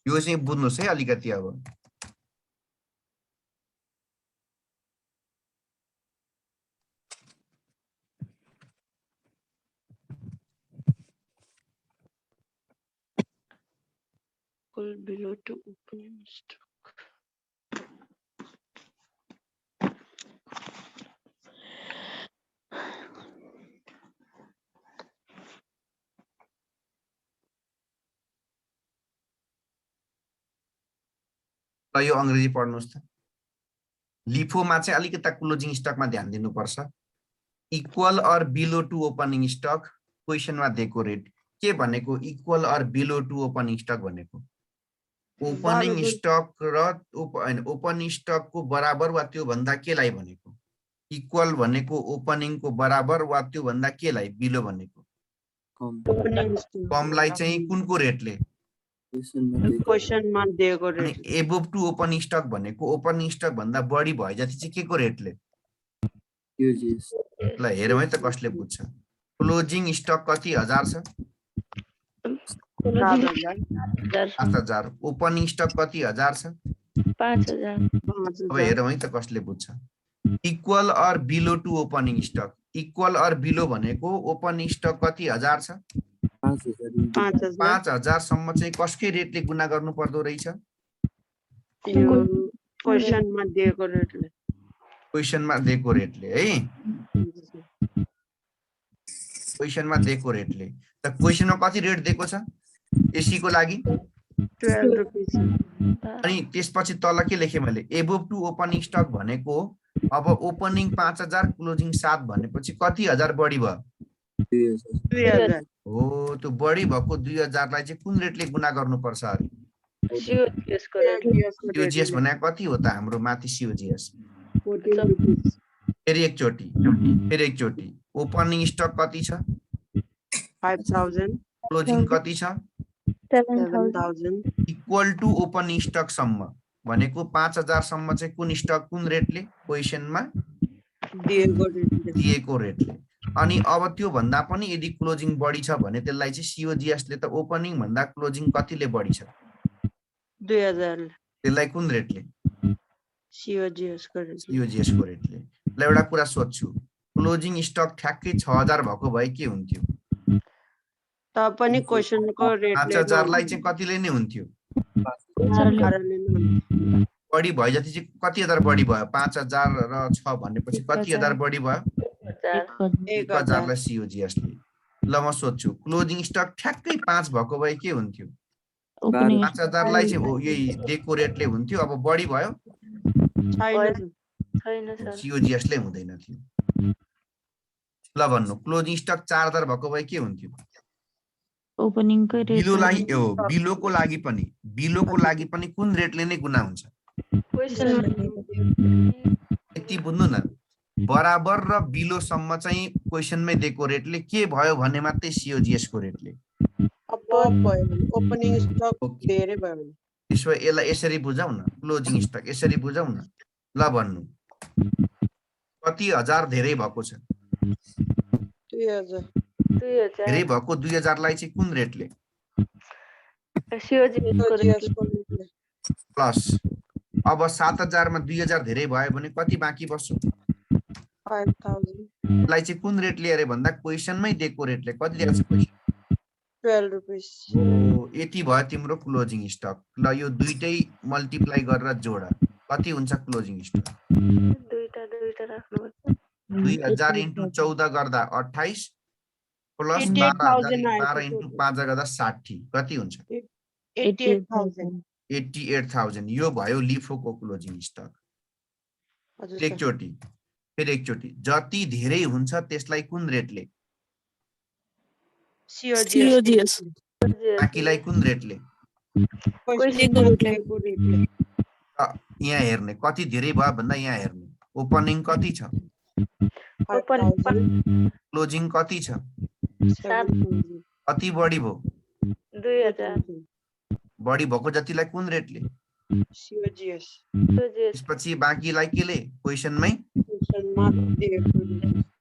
[SPEAKER 1] यो चाहिँ बुझ्नुस् है अलिकति अब
[SPEAKER 3] below to opening stock
[SPEAKER 1] यो अंग्रेजी पढ्नुस् त लिफोमा चाहिँ अलिकता क्लोजिङ स्टकमा ध्यान दिनुपर्छ equal or below to opening stock क्वेसनमा दिएको रेट के भनेको equal or below to opening stock भनेको ओपनिङ स्टक र ओपनिङ स्टकको बराबर वा त्यो भन्दा केलाई भनेको इक्वल भनेको ओपनिङको बराबर वा त्यो भन्दा केलाई बिलो भनेको कमलाई चाहिँ कुनको रेटले
[SPEAKER 3] क्वेसनमा दिएको
[SPEAKER 1] अनि
[SPEAKER 3] rate
[SPEAKER 1] above to opening stock भनेको ओपनिङ स्टक भन्दा बढी भए जति चाहिँ के को रेटले ल हेरौँ है त कसले बुझ्छ क्लोजिङ स्टक कति हजार छ 7,000 ओपनिङ स्टक कति हजार छ
[SPEAKER 2] 5000
[SPEAKER 1] अब हेरौँ है त कसले बुझ्छ equal or below to opening stock equal or below भनेको ओपनिङ स्टक कति हजार छ 5,000 सम्म चाहिँ कसकै रेटले गुणा गर्नु पर्दो रहेछ
[SPEAKER 3] क्वेसनमा दिएको रेटले
[SPEAKER 1] क्वेसनमा दिएको रेटले है क्वेसनमा दिएको रेटले त क्वेसनमा कति रेट दिएको छ एसी को लागि
[SPEAKER 3] 12 रुपीस
[SPEAKER 1] अनि त्यसपछि तल के लेखे मैले एबोभ टु ओपनिङ स्टक भनेको अब ओपनिङ 5,000 क्लोजिङ 7 भनेपछि कति हजार बढी भयो
[SPEAKER 3] 2000
[SPEAKER 1] हो त्यो बढी भएको 2000 लाई चाहिँ कुन रेटले गुणा गर्नुपर्छ अरे सीओजीएस भने कति हो त हाम्रो माथि सीओजीएस फेरि एकचोटी ओपनिङ स्टक कति छ
[SPEAKER 3] 5000
[SPEAKER 1] क्लोजिङ कति छ
[SPEAKER 3] 7000
[SPEAKER 1] इक्वल टु ओपनिङ स्टक सम्म भनेको 5,000 सम्म चाहिँ कुन स्टक कुन रेटले क्वेसनमा दिएको रेटले अनि अब त्यो भन्दा पनि यदि क्लोजिङ बढी छ भने त्यसलाई चाहिँ सीओजीएस ले त ओपनिङ भन्दा क्लोजिङ कतिले बढी छ
[SPEAKER 3] 2000
[SPEAKER 1] त्यसलाई कुन रेटले
[SPEAKER 3] COGS को रेटले
[SPEAKER 1] COGS को रेटले। ल एउटा कुरा सोध्छु, क्लोजिङ स्टक ठ्याक्कै 6000 भएको भए के हुन्थ्यो?
[SPEAKER 3] पनि क्वेशनको रेटले
[SPEAKER 1] 5000 लाई चाहिँ कतिले नै हुन्थ्यो? बढी भए जति चाहिँ कति हजार बढी भयो? 5000 र 6 भनेपछि कति हजार बढी भयो? 1000 लाई COGS ले। ल म सोध्छु, क्लोजिङ स्टक ठ्याक्कै 5 भएको भए के हुन्थ्यो? 5000 लाई चाहिँ यही डेको रेटले हुन्थ्यो। अब बढी भयो COGS ले हुँदैन थियो। ल भन्नु, क्लोजिङ स्टक 4000 भएको भए के हुन्थ्यो?
[SPEAKER 2] ओपनिङकै रेट
[SPEAKER 1] बिलोको लागि पनि कुन रेटले नै गुना हुन्छ? यति बुझ्नु न, बराबर र बिलोसम्म चाहिँ क्वेशनमै दिएको रेटले के भयो भने मात्रै COGS को रेटले।
[SPEAKER 3] ओपनिङ स्टक धेरै भयो भने
[SPEAKER 1] त्यसो भए यसलाई यसरी बुझाउ न, क्लोजिङ स्टक यसरी बुझाउ न। ल भन्नु, कति हजार धेरै भएको छ?
[SPEAKER 3] 2000
[SPEAKER 1] धेरै भएको 2000 लाई चाहिँ कुन रेटले? प्लस अब 7000 मा 2000 धेरै भयो भने कति बाँकी बस्छ?
[SPEAKER 3] 5000
[SPEAKER 1] लाई चाहिँ कुन रेटले अरे भन्दा क्वेशनमै दिएको रेटले कति दिएको छ? क्वेशन
[SPEAKER 3] 12 रुपैयाँ।
[SPEAKER 1] यति भयो तिम्रो क्लोजिङ स्टक। ल यो दुईटै मल्टिप्लाई गरेर जोड, कति हुन्छ क्लोजिङ स्टक? 2000 into 14 गर्दा 28 प्लस 12 into 5 गर्दा 60 कति हुन्छ?
[SPEAKER 3] 88,000
[SPEAKER 1] 88,000। यो भयो लिफोको क्लोजिङ स्टक। एकचोटि जति धेरै हुन्छ त्यसलाई कुन रेटले?
[SPEAKER 3] COGS
[SPEAKER 1] बाँकीलाई कुन रेटले? यहाँ हेर्ने कति धेरै भयो भन्दा यहाँ हेर्ने, ओपनिङ कति छ, क्लोजिङ कति छ, कति बढी भयो?
[SPEAKER 3] 2000
[SPEAKER 1] बढी भएको जतिलाई कुन रेटले?
[SPEAKER 3] COGS
[SPEAKER 1] त्यसपछि बाँकीलाई केले? क्वेशनमै।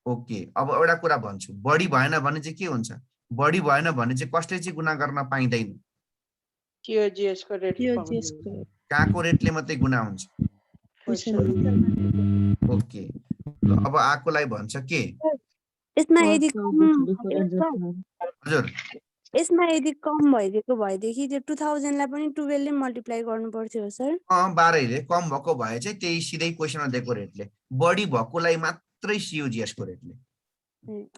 [SPEAKER 1] ओके, अब एउटा कुरा भन्छु, बढी भएन भने चाहिँ के हुन्छ? बढी भएन भने चाहिँ कसले चाहिँ गुना गर्न पाइँदैन?
[SPEAKER 3] COGS को रेट
[SPEAKER 1] कहाँको रेटले मात्रै गुना हुन्छ? ओके, अब आकोलाई भन्छ के?
[SPEAKER 4] यसमा यदि
[SPEAKER 1] हजुर
[SPEAKER 4] यसमा यदि कम भइदिएको भएदेखि त्यो 2000 लाई पनि 12 ले मल्टिप्लाई गर्नु पर्थ्यो सर।
[SPEAKER 1] 12ले कम भएको भए चाहिँ त्यही सिधै क्वेशनमा दिएको रेटले, बढी भएकोलाई मात्रै COGS को रेटले।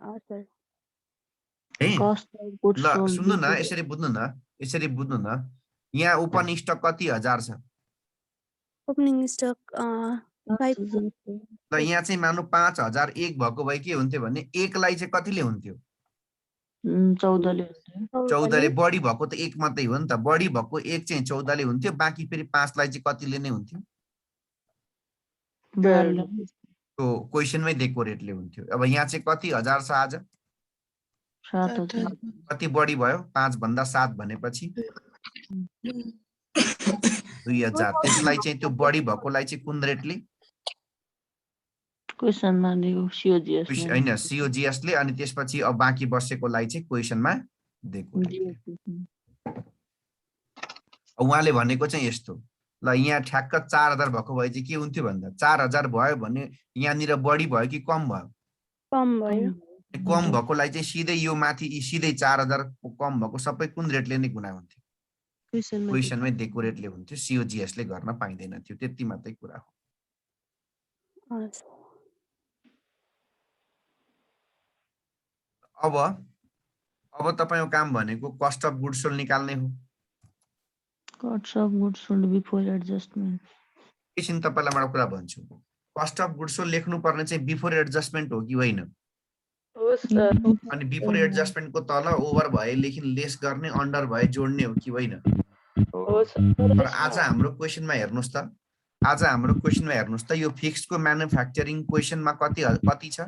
[SPEAKER 4] हजुर
[SPEAKER 1] है ल सुन्नु न, यसरी बुझ्नु न, यहाँ ओपनिङ स्टक कति हजार छ?
[SPEAKER 4] ओपनिङ स्टक 5
[SPEAKER 1] ल यहाँ चाहिँ मानु 5001 भएको भए के हुन्थ्यो भने 1 लाई चाहिँ कतिले हुन्थ्यो? 14 ले। बढी भएको त 1 मात्रै हो नि त, बढी भएको 1 चाहिँ 14 ले हुन्थ्यो, बाँकी फेरि 5 लाई चाहिँ कतिले नै हुन्थ्यो? तो क्वेशनमै दिएको रेटले हुन्थ्यो। अब यहाँ चाहिँ कति हजार छ आज?
[SPEAKER 2] 7000।
[SPEAKER 1] कति बढी भयो? 5 भन्दा 7 भनेपछि 2000। त्यसलाई चाहिँ त्यो बढी भएकोलाई चाहिँ कुन रेटले?
[SPEAKER 2] क्वेशनमा दिएको COGS
[SPEAKER 1] हैन, COGS ले। अनि त्यसपछि अब बाँकी बसेकोलाई चाहिँ क्वेशनमा दिएको रेटले। उहाँले भनेको चाहिँ यस्तो, ल यहाँ ठ्याक्क 4000 भएको भए चाहिँ के हुन्थ्यो भन्दा 4000 भयो भने यहाँनिर बढी भयो कि कम भयो?
[SPEAKER 4] कम भयो।
[SPEAKER 1] कम भएकोलाई चाहिँ सिधै यो माथि सिधै 4000 कम भएको सबै कुन रेटले नै गुना हुन्थ्यो? क्वेशनमै दिएको रेटले हुन्थ्यो, COGS ले गर्न पाइँदैन थियो। त्यति मात्रै कुरा हो। अब तपाईको काम भनेको कस्ट अफ गुड्स सोल्ड निकाल्ने हो।
[SPEAKER 2] Cost of goods sold before adjustment.
[SPEAKER 1] एकछिन तपाईलाई म एउटा कुरा भन्छु, कस्ट अफ गुड्स सोल्ड लेख्नु पर्ने चाहिँ बिफोर एडजस्टमेन्ट हो कि होइन?
[SPEAKER 2] हो सर।
[SPEAKER 1] अनि बिफोर एडजस्टमेन्टको तल ओभर भए लेखिन लेस गर्ने, अन्डर भए जोड्ने हो कि होइन?
[SPEAKER 2] हो सर।
[SPEAKER 1] तर आज हाम्रो क्वेशनमा हेर्नुस् त, यो फिक्स्डको म्यानुफ्याक्चरिङ क्वेशनमा कति छ?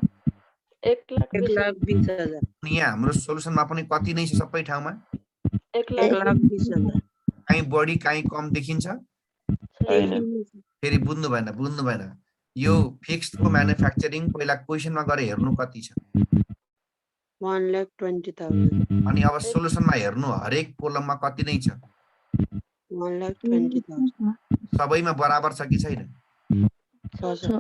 [SPEAKER 3] 1,20,000।
[SPEAKER 1] अनि यहाँ हाम्रो सोलुसनमा पनि कति नै छ? सबै ठाउँमा
[SPEAKER 3] 1,20,000।
[SPEAKER 1] कहीँ बढी कहीँ कम देखिन्छ? फेरि बुझ्नु भएन। यो फिक्स्डको म्यानुफ्याक्चरिङ पहिला क्वेशनमा गएर हेर्नु कति छ?
[SPEAKER 3] 1,20,000।
[SPEAKER 1] अनि अब सोलुसनमा हेर्नु हरेक कोलममा कति नै छ?
[SPEAKER 3] 1,20,000।
[SPEAKER 1] सबैमा बराबर छ कि छैन?
[SPEAKER 5] हजुर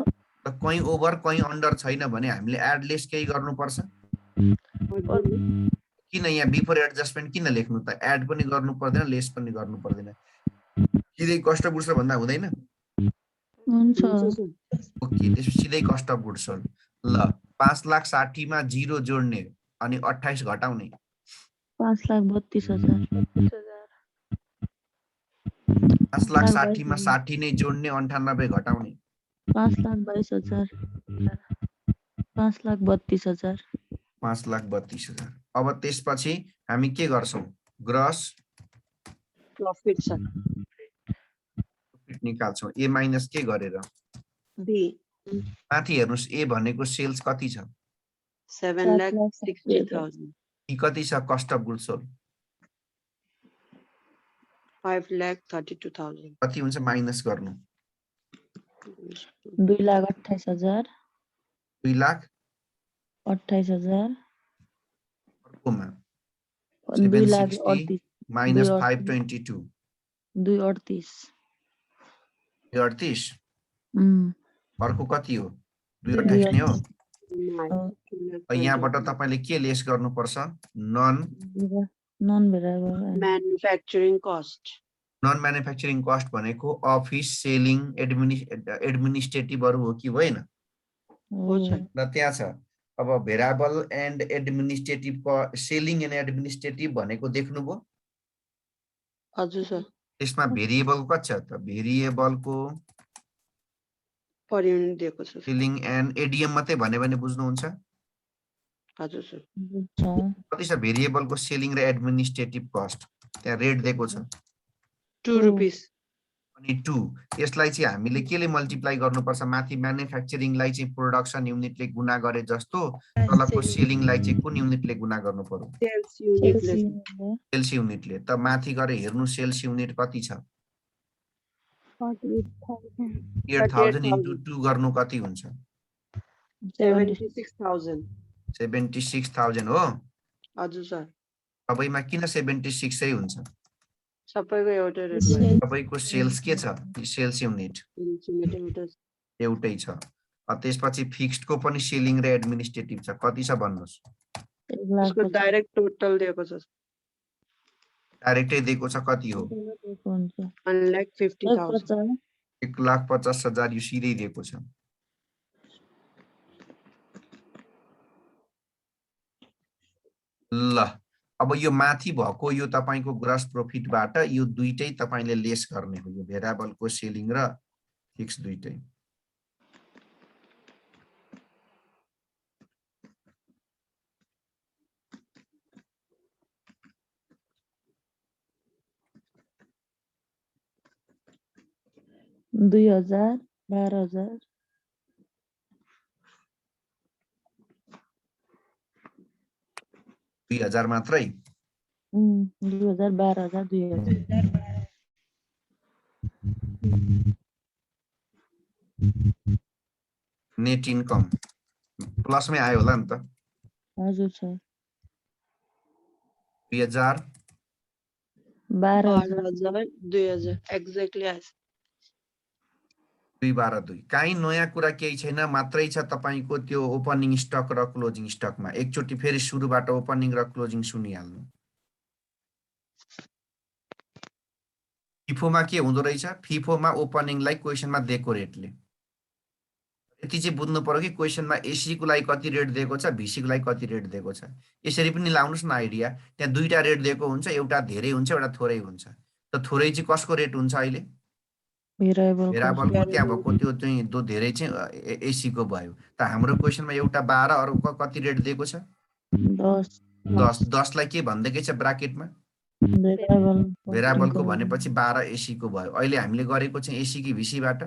[SPEAKER 1] त कहीँ ओभर कहीँ अन्डर छैन भने हामीले एड लेस केही गर्नुपर्छ किन यहाँ बिफोर एडजस्टमेन्ट किन लेख्नु त एड पनि गर्नु पर्दैन लेस पनि गर्नु पर्दैन सिधै कस्ट अफ गुड्स भन्दा हुँदैन
[SPEAKER 2] हुन्छ
[SPEAKER 1] ओके त्यसपछि सिधै कस्ट अफ गुड्स सोल्ड ल 5,60,000 मा 0 जोड्ने अनि 28 घटाउने
[SPEAKER 2] 5,32,000
[SPEAKER 1] 5,60,000 मा 60 नै जोड्ने 98 घटाउने
[SPEAKER 2] 5,22,000 5,32,000
[SPEAKER 1] 5,32,000 अब त्यसपछि हामी के गर्छौं ग्रस
[SPEAKER 3] प्रॉफिट सर
[SPEAKER 1] प्रॉफिट निकाल्छौं ए माइनस के गरेर
[SPEAKER 3] बी
[SPEAKER 1] माथि हेर्नुस् ए भनेको सेल्स कति छ
[SPEAKER 3] 7,60,000
[SPEAKER 1] ई कति छ कस्ट अफ गुड्स सोल्ड
[SPEAKER 3] 5,32,000
[SPEAKER 1] कति हुन्छ माइनस गर्नु
[SPEAKER 2] 2,28,000
[SPEAKER 1] 2,28,000 अर्कोमा 760 माइनस 522
[SPEAKER 2] 2,38
[SPEAKER 1] 2,38
[SPEAKER 2] उम्,
[SPEAKER 1] अर्को कति हो 2,28 नै हो
[SPEAKER 3] 9.
[SPEAKER 1] यहाँबाट तपाईले के लेस गर्नुपर्छ non
[SPEAKER 2] non-variable
[SPEAKER 3] Manufacturing cost.
[SPEAKER 1] Non manufacturing cost भनेको अफिस सेलिङ एडमिनिस्ट्रेटिभहरू हो कि होइन
[SPEAKER 3] हो सर
[SPEAKER 1] र त्यहाँ छ अब variable and administrative selling and administrative भनेको देख्नुभयो
[SPEAKER 3] हजुर सर
[SPEAKER 1] त्यसमा भेरिएबल कति छ त भेरिएबलको
[SPEAKER 3] पर युनिट दिएको छ सर
[SPEAKER 1] सेलिङ एन्ड एडिएम मात्रै भन्यो भने बुझ्नुहुन्छ
[SPEAKER 3] हजुर सर
[SPEAKER 2] बुझ्छौँ।
[SPEAKER 1] कति छ भेरिएबलको सेलिङ र एडमिनिस्ट्रेटिभ कस्ट त्यहाँ रेट दिएको छ
[SPEAKER 3] 2 रुपीस
[SPEAKER 1] अनि 2 यसलाई चाहिँ हामीले केले मल्टिप्लाई गर्नुपर्छ माथि म्यानुफ्याक्चरिङलाई चाहिँ प्रोडक्सन युनिटले गुणा गरे जस्तो तलको सेलिङलाई चाहिँ कुन युनिटले गुणा गर्नु पर्यो
[SPEAKER 3] सेल्स युनिटले
[SPEAKER 1] सेल्स युनिटले त माथि गरे हेर्नु सेल्स युनिट कति छ 8,000 इन्टु 2 गर्नु कति हुन्छ
[SPEAKER 3] 76,000
[SPEAKER 1] 76,000 हो
[SPEAKER 3] हजुर सर
[SPEAKER 1] सबैमा किन 76 चाहिँ हुन्छ
[SPEAKER 3] सबैको एउटै रेट
[SPEAKER 1] सबैको सेल्स के छ सेल्स युनिट एउटै छ त्यसपछि फिक्स्डको पनि सेलिङ र एडमिनिस्ट्रेटिभ छ कति छ भन्नुस्
[SPEAKER 3] उसको डाइरेक्ट टोटल दिएको छ
[SPEAKER 1] डाइरेक्टै दिएको छ कति हो
[SPEAKER 3] 1,50,000
[SPEAKER 1] 1,50,000 यो सिधै दिएको छ ल अब यो माथि भएको यो तपाईको ग्रस प्रॉफिटबाट यो दुईटै तपाईले लेस गर्ने हो यो भेरिएबलको सेलिङ र फिक्स दुईटै
[SPEAKER 2] दुई 12,000
[SPEAKER 1] 2,000 मात्रै
[SPEAKER 2] 2,000 12,000 2,000
[SPEAKER 1] नेट इन्कम प्लसमै आयो होला नि त
[SPEAKER 2] हजुर सर
[SPEAKER 1] 2,000
[SPEAKER 3] 12,000 2,000 एक्ज्याक्टली आएछ
[SPEAKER 1] 2,12,2 काहीँ नयाँ कुरा केही छैन मात्रै छ तपाईको त्यो ओपनिङ स्टक र क्लोजिङ स्टकमा एकचोटि फेरि सुरुबाट ओपनिङ र क्लोजिङ सुनिहाल्नु फिफोमा के हुँदो रहेछ फिफोमा ओपनिङलाई क्वेशनमा दिएको रेटले यति चाहिँ बुझ्नु पर्यो कि क्वेशनमा एसी को लागि कति रेट दिएको छ भिसी को लागि कति रेट दिएको छ यसरी पनि लाउनुस् न आइडिया त्यहाँ दुईटा रेट दिएको हुन्छ एउटा धेरै हुन्छ एउटा थोरै हुन्छ त थोरै चाहिँ कसको रेट हुन्छ अहिले भेरिएबलको त्यहाँ भएको त्यो चाहिँ दो धेरै चाहिँ एसी को भयो त हाम्रो क्वेशनमा एउटा 12 अरुको कति रेट दिएको छ 10 लाई के भन्दैकै छ ब्राकेटमा भेरिएबलको भनेपछि 12 एसी को भयो अहिले हामीले गरेको चाहिँ एसी कि भिसीबाट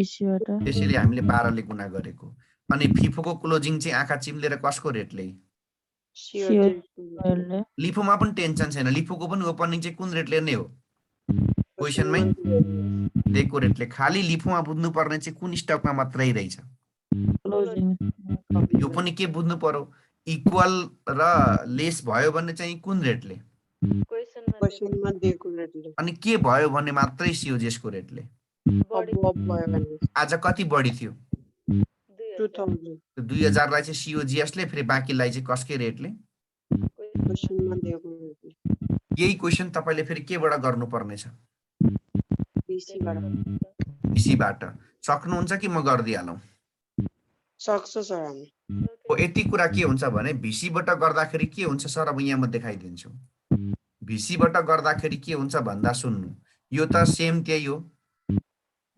[SPEAKER 2] एसीबाट
[SPEAKER 1] त्यसैले हामीले 12 ले गुणा गरेको अनि फिफोको क्लोजिङ चाहिँ आँखा चिम्लेर कसको रेटले लिफोमा पनि टेन्सन छैन लिफोको पनि ओपनिङ चाहिँ कुन रेटले नै हो क्वेशनमै दिएको रेटले खाली लिफोमा बुझ्नु पर्ने चाहिँ कुन स्टकमा मात्रै रहेछ यो पनि के बुझ्नु पर्यो इक्वल र लेस भयो भने चाहिँ कुन रेटले
[SPEAKER 3] क्वेशनमा दिएको रेटले
[SPEAKER 1] अनि के भयो भने मात्रै सिओजेसको रेटले
[SPEAKER 3] अब भयो भने
[SPEAKER 1] आज कति बढी थियो
[SPEAKER 3] 2000
[SPEAKER 1] 2000 लाई चाहिँ COGS ले फेरि बाँकीलाई चाहिँ कसकै रेटले
[SPEAKER 3] क्वेसनमा दिएको
[SPEAKER 1] यही क्वेशन तपाईले फेरि केबाट गर्नुपर्ने छ
[SPEAKER 3] बीसीबाट
[SPEAKER 1] BC बाट सक्नुहुन्छ कि म गर्दिहालौं
[SPEAKER 3] सक्छ सर हामी
[SPEAKER 1] हो यति कुरा के हुन्छ भने VC बाट गर्दाखेरि के हुन्छ सर अब यहाँ म देखाइदिन्छु VC बाट गर्दाखेरि के हुन्छ भन्दा सुन्नु यो त सेम त्यही हो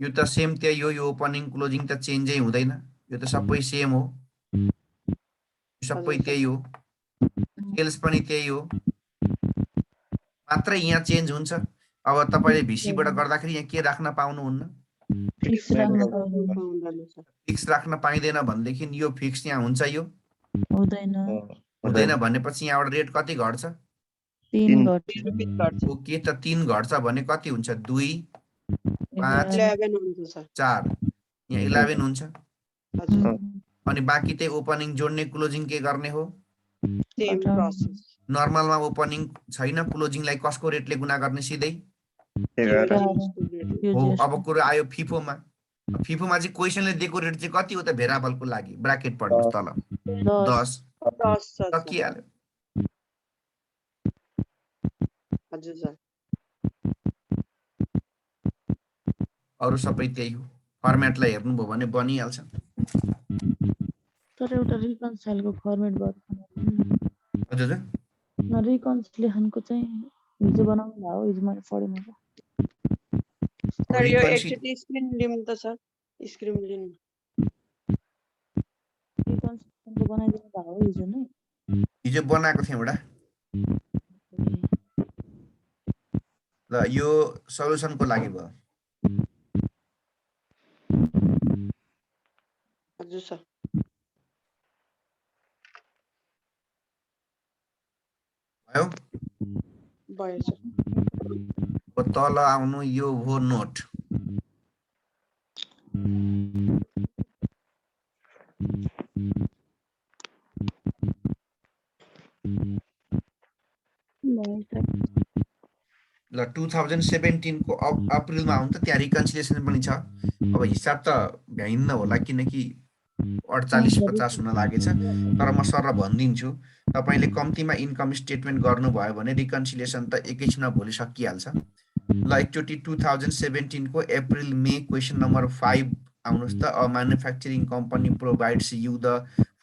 [SPEAKER 1] यो त सेम त्यही हो यो ओपनिङ क्लोजिङ त चेन्जै हुँदैन यो त सबै सेम हो सबै त्यही हो सेल्स पनि त्यही हो मात्र यहाँ चेन्ज हुन्छ अब तपाईले VC बाट गर्दाखेरि यहाँ के राख्न पाउनुहुन्न
[SPEAKER 2] फिक्स राख्न पाउँदैन
[SPEAKER 3] पाउँदैन सर
[SPEAKER 1] फिक्स राख्न पाइदैन भनेदेखि यो फिक्स यहाँ हुन्छ यो
[SPEAKER 2] हुँदैन
[SPEAKER 1] हुँदैन भनेपछि यहाँबाट रेट कति घट्छ
[SPEAKER 2] 3 घट्छ
[SPEAKER 1] ओके त 3 घट्छ भने कति हुन्छ 2 5
[SPEAKER 3] 11 हुन्छ सर
[SPEAKER 1] 4 यहाँ 11 हुन्छ
[SPEAKER 3] हजुर
[SPEAKER 1] अनि बाँकी त्यही ओपनिङ जोड्ने क्लोजिङ के गर्ने हो
[SPEAKER 3] सेम प्रोसेस
[SPEAKER 1] नर्मलमा ओपनिङ छैन क्लोजिङलाई कसको रेटले गुणा गर्ने सिधै हो अब कुरा आयो फिफोमा फिफोमा चाहिँ क्वेशनले दिएको रेट चाहिँ कति हो त भेरिएबलको लागि ब्र्याकेट पढ्नुस् तल 10
[SPEAKER 3] 10 सर
[SPEAKER 1] सकिहाल्यो
[SPEAKER 3] हजुर सर
[SPEAKER 1] अरु सबै त्यही हो फर्मेटलाई हेर्नुभयो भने बनिहाल्छ
[SPEAKER 2] तर एउटा रिकन्साइलको फर्मेट गर्नु
[SPEAKER 1] हजुर
[SPEAKER 2] न रिकन्सिलिएसनको चाहिँ हिजो बनाउनु भयो हिजो मैले पढेन
[SPEAKER 3] सर यो एकचोटि स्क्रिन लिम त सर स्क्रिन लिम
[SPEAKER 2] रिकन्सिलिएसनको बनाइदिनु भयो हिजो नै
[SPEAKER 1] हिजो बनाएको थिएँ एउटा ल यो सल्युसनको लागि भयो
[SPEAKER 3] हजुर सर
[SPEAKER 1] भयो
[SPEAKER 3] भयो सर
[SPEAKER 1] तल आउनु यो हो नोट ल 2017 को अप्रिलमा आउनु त त्यहाँ रिकन्सिलिएसन पनि छ अब हिसाब त भ्याइन्न होला किनकि 48-50 हुन लागेछ तर म सरलाई भनिदिन्छु तपाईले कम्तीमा इन्कम स्टेटमेन्ट गर्नुभयो भने रिकन्सिलिएसन त एकैछिनमा भोलि सकिहाल्छ ल एकचोटि 2017 को अप्रिल मे क्वेशन नम्बर 5 आउनुस् त a manufacturing company provides you the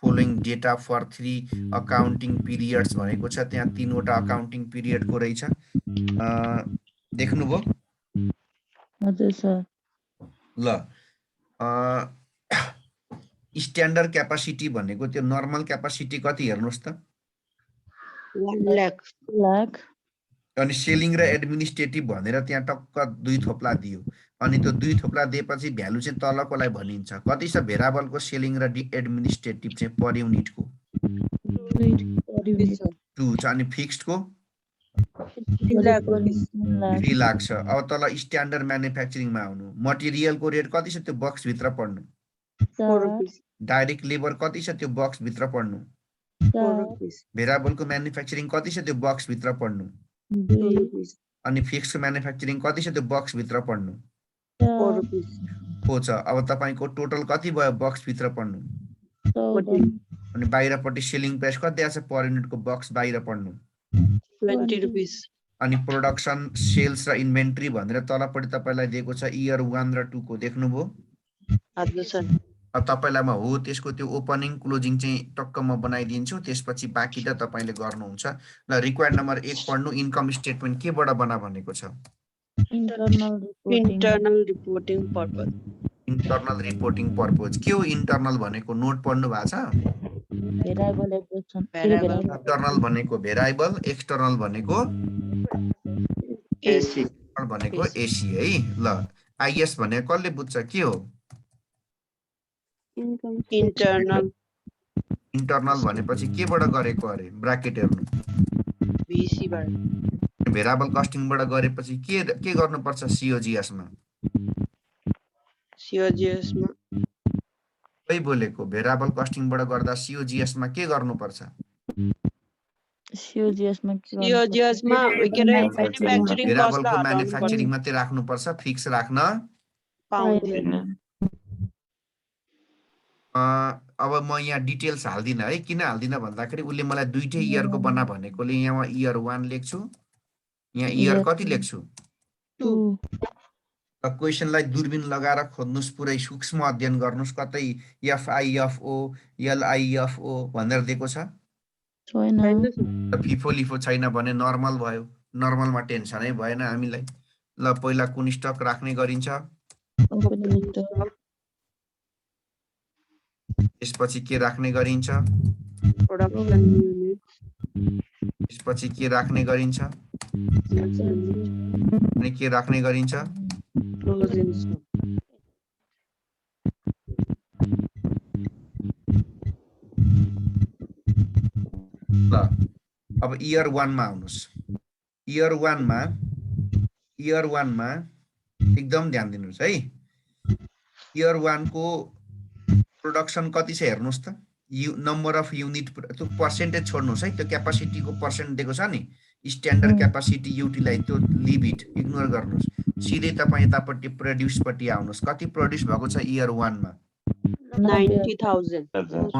[SPEAKER 1] following data for 3 accounting periods भनेको छ त्यहाँ 3 वटा अकाउन्टिङ पिरियडको रहेछ देख्नुभयो
[SPEAKER 2] हजुर सर
[SPEAKER 1] ल स्ट्यान्डर्ड क्यापासिटी भनेको त्यो नर्मल क्यापासिटी कति हेर्नुस् त
[SPEAKER 3] 1 लाख
[SPEAKER 2] लाख
[SPEAKER 1] अनि सेलिङ र एडमिनिस्ट्रेटिभ भनेर त्यहाँ टक्क 2 थोप्ला दियो अनि त्यो 2 थोप्ला दिएपछि भ्यालु चाहिँ तलकोलाई भनिन्छ कति छ भेरिएबलको सेलिङ र एडमिनिस्ट्रेटिभ चाहिँ पर युनिटको 2 छ अनि फिक्स्डको 3 लाख छ अब तल स्ट्यान्डर्ड म्यानुफ्याक्चरिङमा आउनु मटेरियलको रेट कति छ त्यो बक्स भित्र पढ्नु
[SPEAKER 3] 4 रुपैयाँ
[SPEAKER 1] डाइरेक्ट लेबर कति छ त्यो बक्स भित्र पढ्नु
[SPEAKER 3] 4 रुपैयाँ
[SPEAKER 1] भेरिएबलको म्यानुफ्याक्चरिङ कति छ त्यो बक्स भित्र पढ्नु
[SPEAKER 3] 2 रुपैयाँ
[SPEAKER 1] अनि फिक्स्डको म्यानुफ्याक्चरिङ कति छ त्यो बक्स भित्र पढ्नु
[SPEAKER 3] 4 रुपैयाँ
[SPEAKER 1] हो छ अब तपाईको टोटल कति भयो बक्स भित्र पढ्नु
[SPEAKER 3] 14
[SPEAKER 1] अनि बाहिरपट्टि सेलिङ प्राइस कति आछ पर युनिटको बक्स बाहिर पढ्नु
[SPEAKER 3] 20 रुपैयाँ
[SPEAKER 1] अनि प्रोडक्सन सेल्स र इन्भेन्टरी भनेर तलपट्टि तपाईलाई दिएको छ इयर 1 र 2 को देख्नुभयो
[SPEAKER 3] हजुर सर
[SPEAKER 1] अब तपाईलाई म हो त्यसको त्यो ओपनिङ क्लोजिङ चाहिँ टक्क म बनाइदिन्छु त्यसपछि बाँकी त तपाईले गर्नुहुन्छ ल रिक्वायर्ड नम्बर 1 पढ्नु इन्कम स्टेटमेन्ट केबाट बना भनेको छ
[SPEAKER 3] internal reporting purpose
[SPEAKER 1] internal reporting purpose के हो इन्टरनल भनेको नोट पढ्नु भएको छ
[SPEAKER 2] भेरिएबल एक्सप्रेसन
[SPEAKER 1] इन्टरनल भनेको भेरिएबल एक्सटर्नल भनेको
[SPEAKER 3] एसी
[SPEAKER 1] एसी है ल आइएस भने कसले बुझ्छ के हो
[SPEAKER 3] इन्टरनल
[SPEAKER 1] इन्टरनल भनेपछि केबाट गरेको अरे ब्र्याकेट हेर्नु
[SPEAKER 3] बीसी बाट
[SPEAKER 1] भेरिएबल कस्टिङबाट गरेपछि के गर्नुपर्छ सीओजीएस मा
[SPEAKER 3] सीओजीएस मा
[SPEAKER 1] कही बोलेको भेरिएबल कस्टिङबाट गर्दा सीओजीएस मा के गर्नुपर्छ
[SPEAKER 2] सीओजीएस मा
[SPEAKER 3] के रे म्यानुफ्याक्चरिङ
[SPEAKER 1] भेरिएबलको म्यानुफ्याक्चरिङ मात्रै राख्नुपर्छ फिक्स राख्न
[SPEAKER 3] पाउँदैन।
[SPEAKER 1] अब म यहाँ डिटेल्स हाल्दिनँ है, किन हाल्दिनँ भन्दाखेरि उसले मलाई दुईटै इयरको बना भनेकोले यहाँ इयर 1 लेख्छु, यहाँ इयर कति लेख्छु। क्वेसनलाई दूरबीन लगाएर खोज्नुस्, पुरै सूक्ष्म अध्ययन गर्नुस्, कतै FIFO LIFO भनेर दिएको छ, फिफो लिफो छैन भने नर्मल भयो, नर्मलमा टेन्सनै भएन हामीलाई। ल पहिला कुन स्टक राख्ने गरिन्छ, त्यसपछि के राख्ने गरिन्छ,
[SPEAKER 3] प्रोडक्सन युनिट,
[SPEAKER 1] त्यसपछि के राख्ने गरिन्छ, अनि के राख्ने गरिन्छ,
[SPEAKER 3] क्लोजिङ स्टक।
[SPEAKER 1] ल अब इयर 1 मा आउनुस्। इयर 1 मा एकदम ध्यान दिनुस् है। इयर 1 को प्रोडक्सन कति छ हेर्नुस् त, नम्बर अफ युनिट, त्यो पर्सेन्टेज छोड्नुस् है, त्यो क्यापासिटीको पर्सेन्ट दिएको छ नि, स्ट्यान्डर्ड क्यापासिटी युटिलाइज, त्यो लिभ इट, इग्नोर गर्नुस्, सिधै तपाईँ यतापट्टि प्रोड्युसपट्टि आउनुस्। कति प्रोड्युस भएको छ इयर 1 मा,
[SPEAKER 3] 90,000।
[SPEAKER 1] म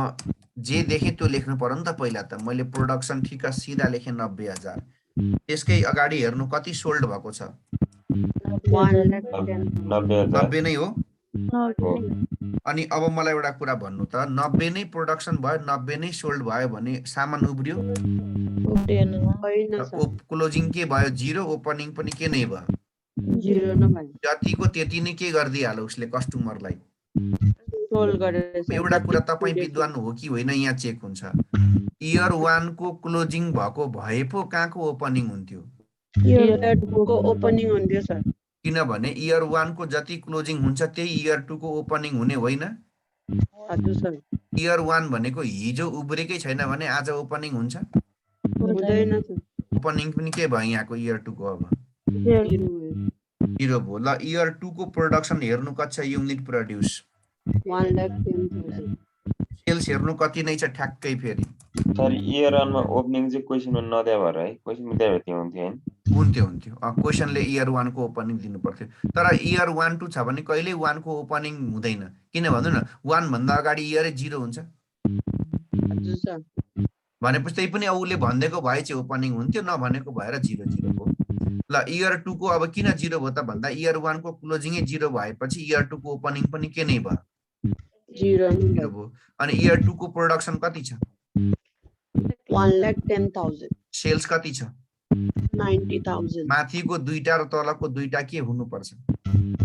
[SPEAKER 1] जे देखेँ त्यो लेख्नु पर्यो नि त पहिला त। मैले प्रोडक्सन ठिक सिधा लेखेँ 90,000, त्यसकै अगाडि हेर्नु कति सोल्ड भएको छ, 90 नै हो। अनि अब मलाई एउटा कुरा भन्नु त, 90 नै प्रोडक्सन भयो, 90 नै सोल्ड भयो भने सामान उब्रियो, क्लोजिङ के भयो 0, ओपनिङ पनि के नै भयो
[SPEAKER 3] 0 नै भयो।
[SPEAKER 1] जतिको त्यति नै के गरिदिइहाल्यो उसले कस्टमरलाई।
[SPEAKER 3] सोल्ड गरेर
[SPEAKER 1] एउटा कुरा तपाईँ विद्वान हो कि होइन यहाँ चेक हुन्छ। इयर 1 को क्लोजिङ भएको भए पो कहाँको ओपनिङ हुन्थ्यो,
[SPEAKER 3] इयर 2 को ओपनिङ हुन्थ्यो सर।
[SPEAKER 1] किनभने इयर 1 को जति क्लोजिङ हुन्छ त्यही इयर 2 को ओपनिङ हुने होइन।
[SPEAKER 3] हजुर सर।
[SPEAKER 1] इयर 1 भनेको हिजो उब्रेकै छैन भने आज ओपनिङ हुन्छ,
[SPEAKER 3] हुँदैन सर।
[SPEAKER 1] ओपनिङ पनि के भयो यहाँको इयर 2 को, अब 0 भयो। ल इयर 2 को प्रोडक्सन हेर्नु कति छ, युनिट प्रोड्युस
[SPEAKER 3] 1,10,000।
[SPEAKER 1] सेल्स हेर्नु कति नै छ ठ्याक्कै। फेरि
[SPEAKER 6] सर इयर 1 मा ओपनिङ चाहिँ क्वेसनमा नदिया भएर है, क्वेसनमा दिए भए त्यो हुन्थ्यो हैन,
[SPEAKER 1] हुन्थ्यो। क्वेसनले इयर 1 को ओपनिङ दिनु पर्थ्यो, तर इयर 1 2 छ भने कहिल्यै 1 को ओपनिङ हुँदैन। किन भन्नु न, 1 भन्दा अगाडि इयरै 0 हुन्छ
[SPEAKER 3] हजुर सर।
[SPEAKER 1] भनेपछि त्यही पनि उसले भनिदिएको भए चाहिँ ओपनिङ हुन्थ्यो, नभनेको भएर 0 0 हो। ल इयर 2 को अब किन 0 भयो त भन्दा, इयर 1 को क्लोजिङै 0 भएपछि इयर 2 को ओपनिङ पनि के नै भयो
[SPEAKER 3] 0
[SPEAKER 1] भयो। अनि इयर 2 को प्रोडक्सन कति छ,
[SPEAKER 3] 1,10,000।
[SPEAKER 1] सेल्स कति छ,
[SPEAKER 3] 90,000।
[SPEAKER 1] माथिको दुईटा र तलको दुईटा के हुनुपर्छ,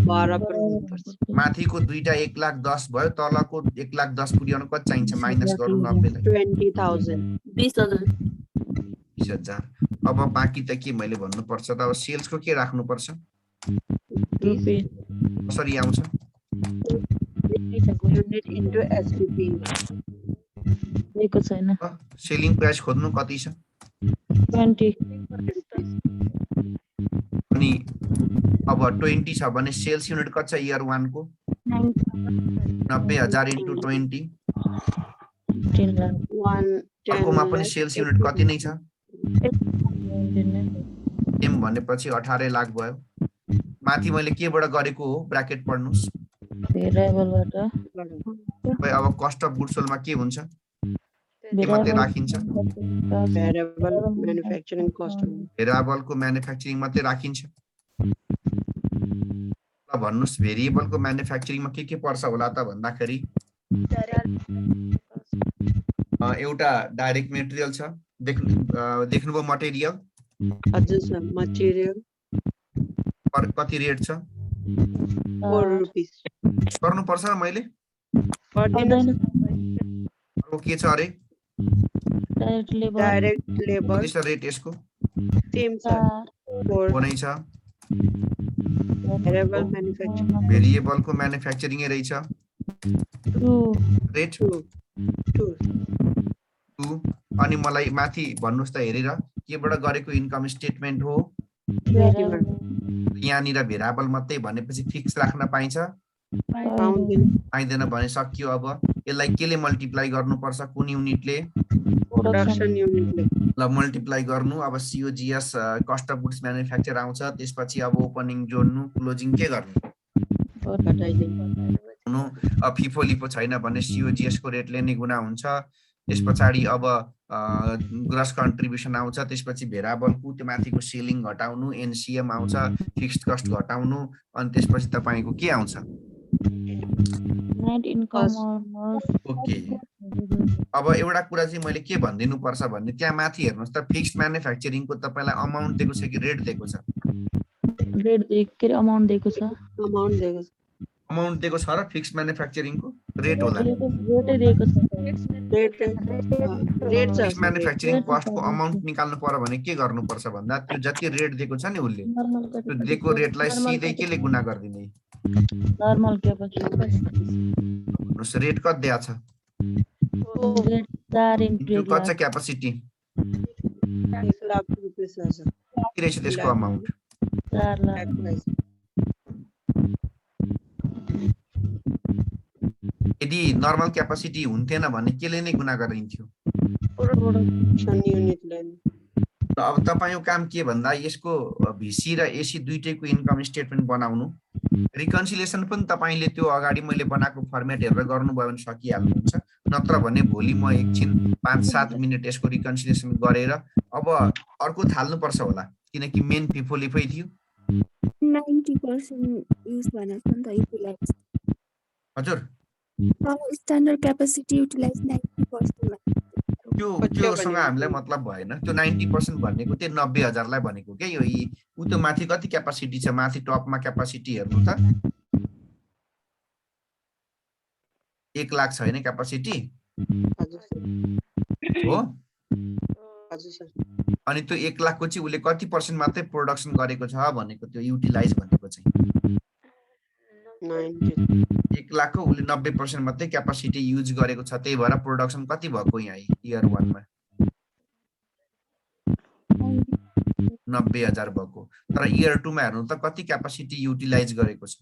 [SPEAKER 3] 12 पनि हुनुपर्छ।
[SPEAKER 1] माथिको दुईटा 1,10,000 भयो, तलको 1,10,000 पुर्याउन कति चाहिन्छ, माइनस गरौँ 90 लाई
[SPEAKER 3] 20,000।
[SPEAKER 1] 20,000। अब बाँकी त के मैले भन्नुपर्छ त, अब सेल्सको के राख्नुपर्छ, कसरी आउँछ,
[SPEAKER 3] युनिट इन्टु एसपी
[SPEAKER 2] दिएको छैन,
[SPEAKER 1] सेलिङ प्राइस खोज्नु कति छ,
[SPEAKER 2] 20
[SPEAKER 1] अनि अब 20 छ भने सेल्स युनिट कति छ इयर 1 को, 90,000 इन्टु 20,
[SPEAKER 2] 10 लाख।
[SPEAKER 1] अर्कोमा पनि सेल्स युनिट कति नै छ, एम भनेपछि 18 लाख भयो। माथि मैले केबाट गरेको हो ब्राकेट पढ्नुस्,
[SPEAKER 2] भेरिएबलबाट
[SPEAKER 1] अब कस्ट अफ गुड्स सोल्डमा के हुन्छ, के मात्रै राखिन्छ,
[SPEAKER 3] भेरिएबल म्यानुफ्याक्चरिङ कस्ट।
[SPEAKER 1] भेरिएबलको म्यानुफ्याक्चरिङ मात्रै राखिन्छ। ल भन्नुस् भेरिएबलको म्यानुफ्याक्चरिङमा के पर्छ होला त भन्दाखेरि, एउटा डाइरेक्ट मेटेरियल छ, देख्नुभयो मटेरियल,
[SPEAKER 3] हजुर सर। मटेरियल
[SPEAKER 1] कति रेट छ,
[SPEAKER 3] 4 रुपीस
[SPEAKER 1] गर्नुपर्छ न मैले,
[SPEAKER 3] पर्दैन।
[SPEAKER 1] अर्को के छ अरे,
[SPEAKER 3] डाइरेक्ट लेबर
[SPEAKER 1] कति छ रेट यसको,
[SPEAKER 3] सेम सर, 4
[SPEAKER 1] हो नै छ।
[SPEAKER 3] भेरिएबल म्यानुफ्याक्चरिङ
[SPEAKER 1] भेरिएबलको म्यानुफ्याक्चरिङै रहेछ, रेट
[SPEAKER 3] 2।
[SPEAKER 1] अनि मलाई माथि भन्नुस् त हेरेर केबाट गरेको इन्कम स्टेटमेन्ट हो, यहाँनिर भेरिएबल मात्रै भनेपछि फिक्स राख्न पाइन्छ, पाइँदैन भने सकियो। अब यसलाई केले मल्टिप्लाई गर्नुपर्छ, कुन युनिटले,
[SPEAKER 3] प्रोडक्सन युनिटले।
[SPEAKER 1] ल मल्टिप्लाई गर्नु, अब COGS cost of goods manufacture आउँछ, त्यसपछि अब ओपनिङ जोड्नु, क्लोजिङ के गर्नु, फिफो लिफो छैन भने सिओजिएस को रेटले नै गुणा हुन्छ। त्यस पछाडि अब ग्रस कन्ट्रिब्युसन आउँछ, त्यसपछि भेराबलको त्यो माथिको सिलिङ घटाउनु, एनसीएम आउँछ, फिक्स्ड कस्ट घटाउनु, अनि त्यसपछि तपाईको के आउँछ?
[SPEAKER 2] Net income
[SPEAKER 1] okay. अब एउटा कुरा चाहिँ मैले के भनिदिनु पर्छ भन्ने, त्यहाँ माथि हेर्नुहोस् त, फिक्स्ड म्यानुफ्याक्चरिङको तपाईलाई अमाउन्ट दिएको छ कि रेट दिएको छ?
[SPEAKER 2] रेट के अमाउन्ट दिएको छ।
[SPEAKER 1] अमाउन्ट दिएको छ र फिक्स्ड म्यानुफ्याक्चरिङको रेट होला।
[SPEAKER 2] रेटै दिएको छ।
[SPEAKER 1] फिक्स्ड म्यानुफ्याक्चरिङ कस्टको अमाउन्ट निकाल्नु पर्यो भने के गर्नुपर्छ भन्दा, त्यो जति रेट दिएको छ नि उसले, त्यो दिएको रेटलाई सिधै केले गुणा गरिदिने?
[SPEAKER 2] Normal capacity.
[SPEAKER 1] रेट कति दिएको छ?
[SPEAKER 2] रेट 4 इन्टु
[SPEAKER 1] कति छ क्यापेसिटी?
[SPEAKER 3] 1 लाख रुपैयाँ छ।
[SPEAKER 1] के रहेछ त्यसको अमाउन्ट?
[SPEAKER 2] 4 लाख।
[SPEAKER 1] यदि नर्मल क्यापेसिटी हुन्थेन भने केले नै गुणा गरिन्थ्यो?
[SPEAKER 3] प्रोडक्सन युनिटले।
[SPEAKER 1] अब तपाईको काम के भन्दा, यसको भिसी र एसी दुईटैको इन्कम स्टेटमेन्ट बनाउनु, रिकन्सिलिएसन पनि तपाईले त्यो अगाडि मैले बनाएको फर्मेट हेरेर गर्नुभयो भने सकिहाल्नुहुन्छ। नत्र भने भोलि म एकछिन 5-7 मिनेट यसको रिकन्सिलिएसन गरेर अब अर्को थाल्नु पर्छ होला, किनकि मेन फिफो लिफै थियो।
[SPEAKER 4] 90% युज भनेको नि त युटिलाइज।
[SPEAKER 1] हजुर,
[SPEAKER 4] स्ट्यान्डर्ड क्यापेसिटी युटिलाइज 90%।
[SPEAKER 1] त्योसँग हामीलाई मतलब भएन। त्यो 90% भनेको त्यो 90,000 लाई भनेको के? यो उ त्यो माथि कति क्यापेसिटी छ? माथि टपमा क्यापेसिटी हेर्नु त, 1 लाख छैन क्यापेसिटी हो। अनि त्यो 1 लाखको चाहिँ उसले कति पर्सेन्ट मात्रै प्रोडक्सन गरेको छ भनेको, त्यो युटिलाइज भनेको चाहिँ 1 लाखको उसले 90% मात्रै क्यापेसिटी युज गरेको छ। त्यही भएर प्रोडक्सन कति भएको यहाँ इयर 1 मा? 90,000 भएको। तर इयर 2 मा हेर्नु त कति क्यापेसिटी युटिलाइज गरेको छ?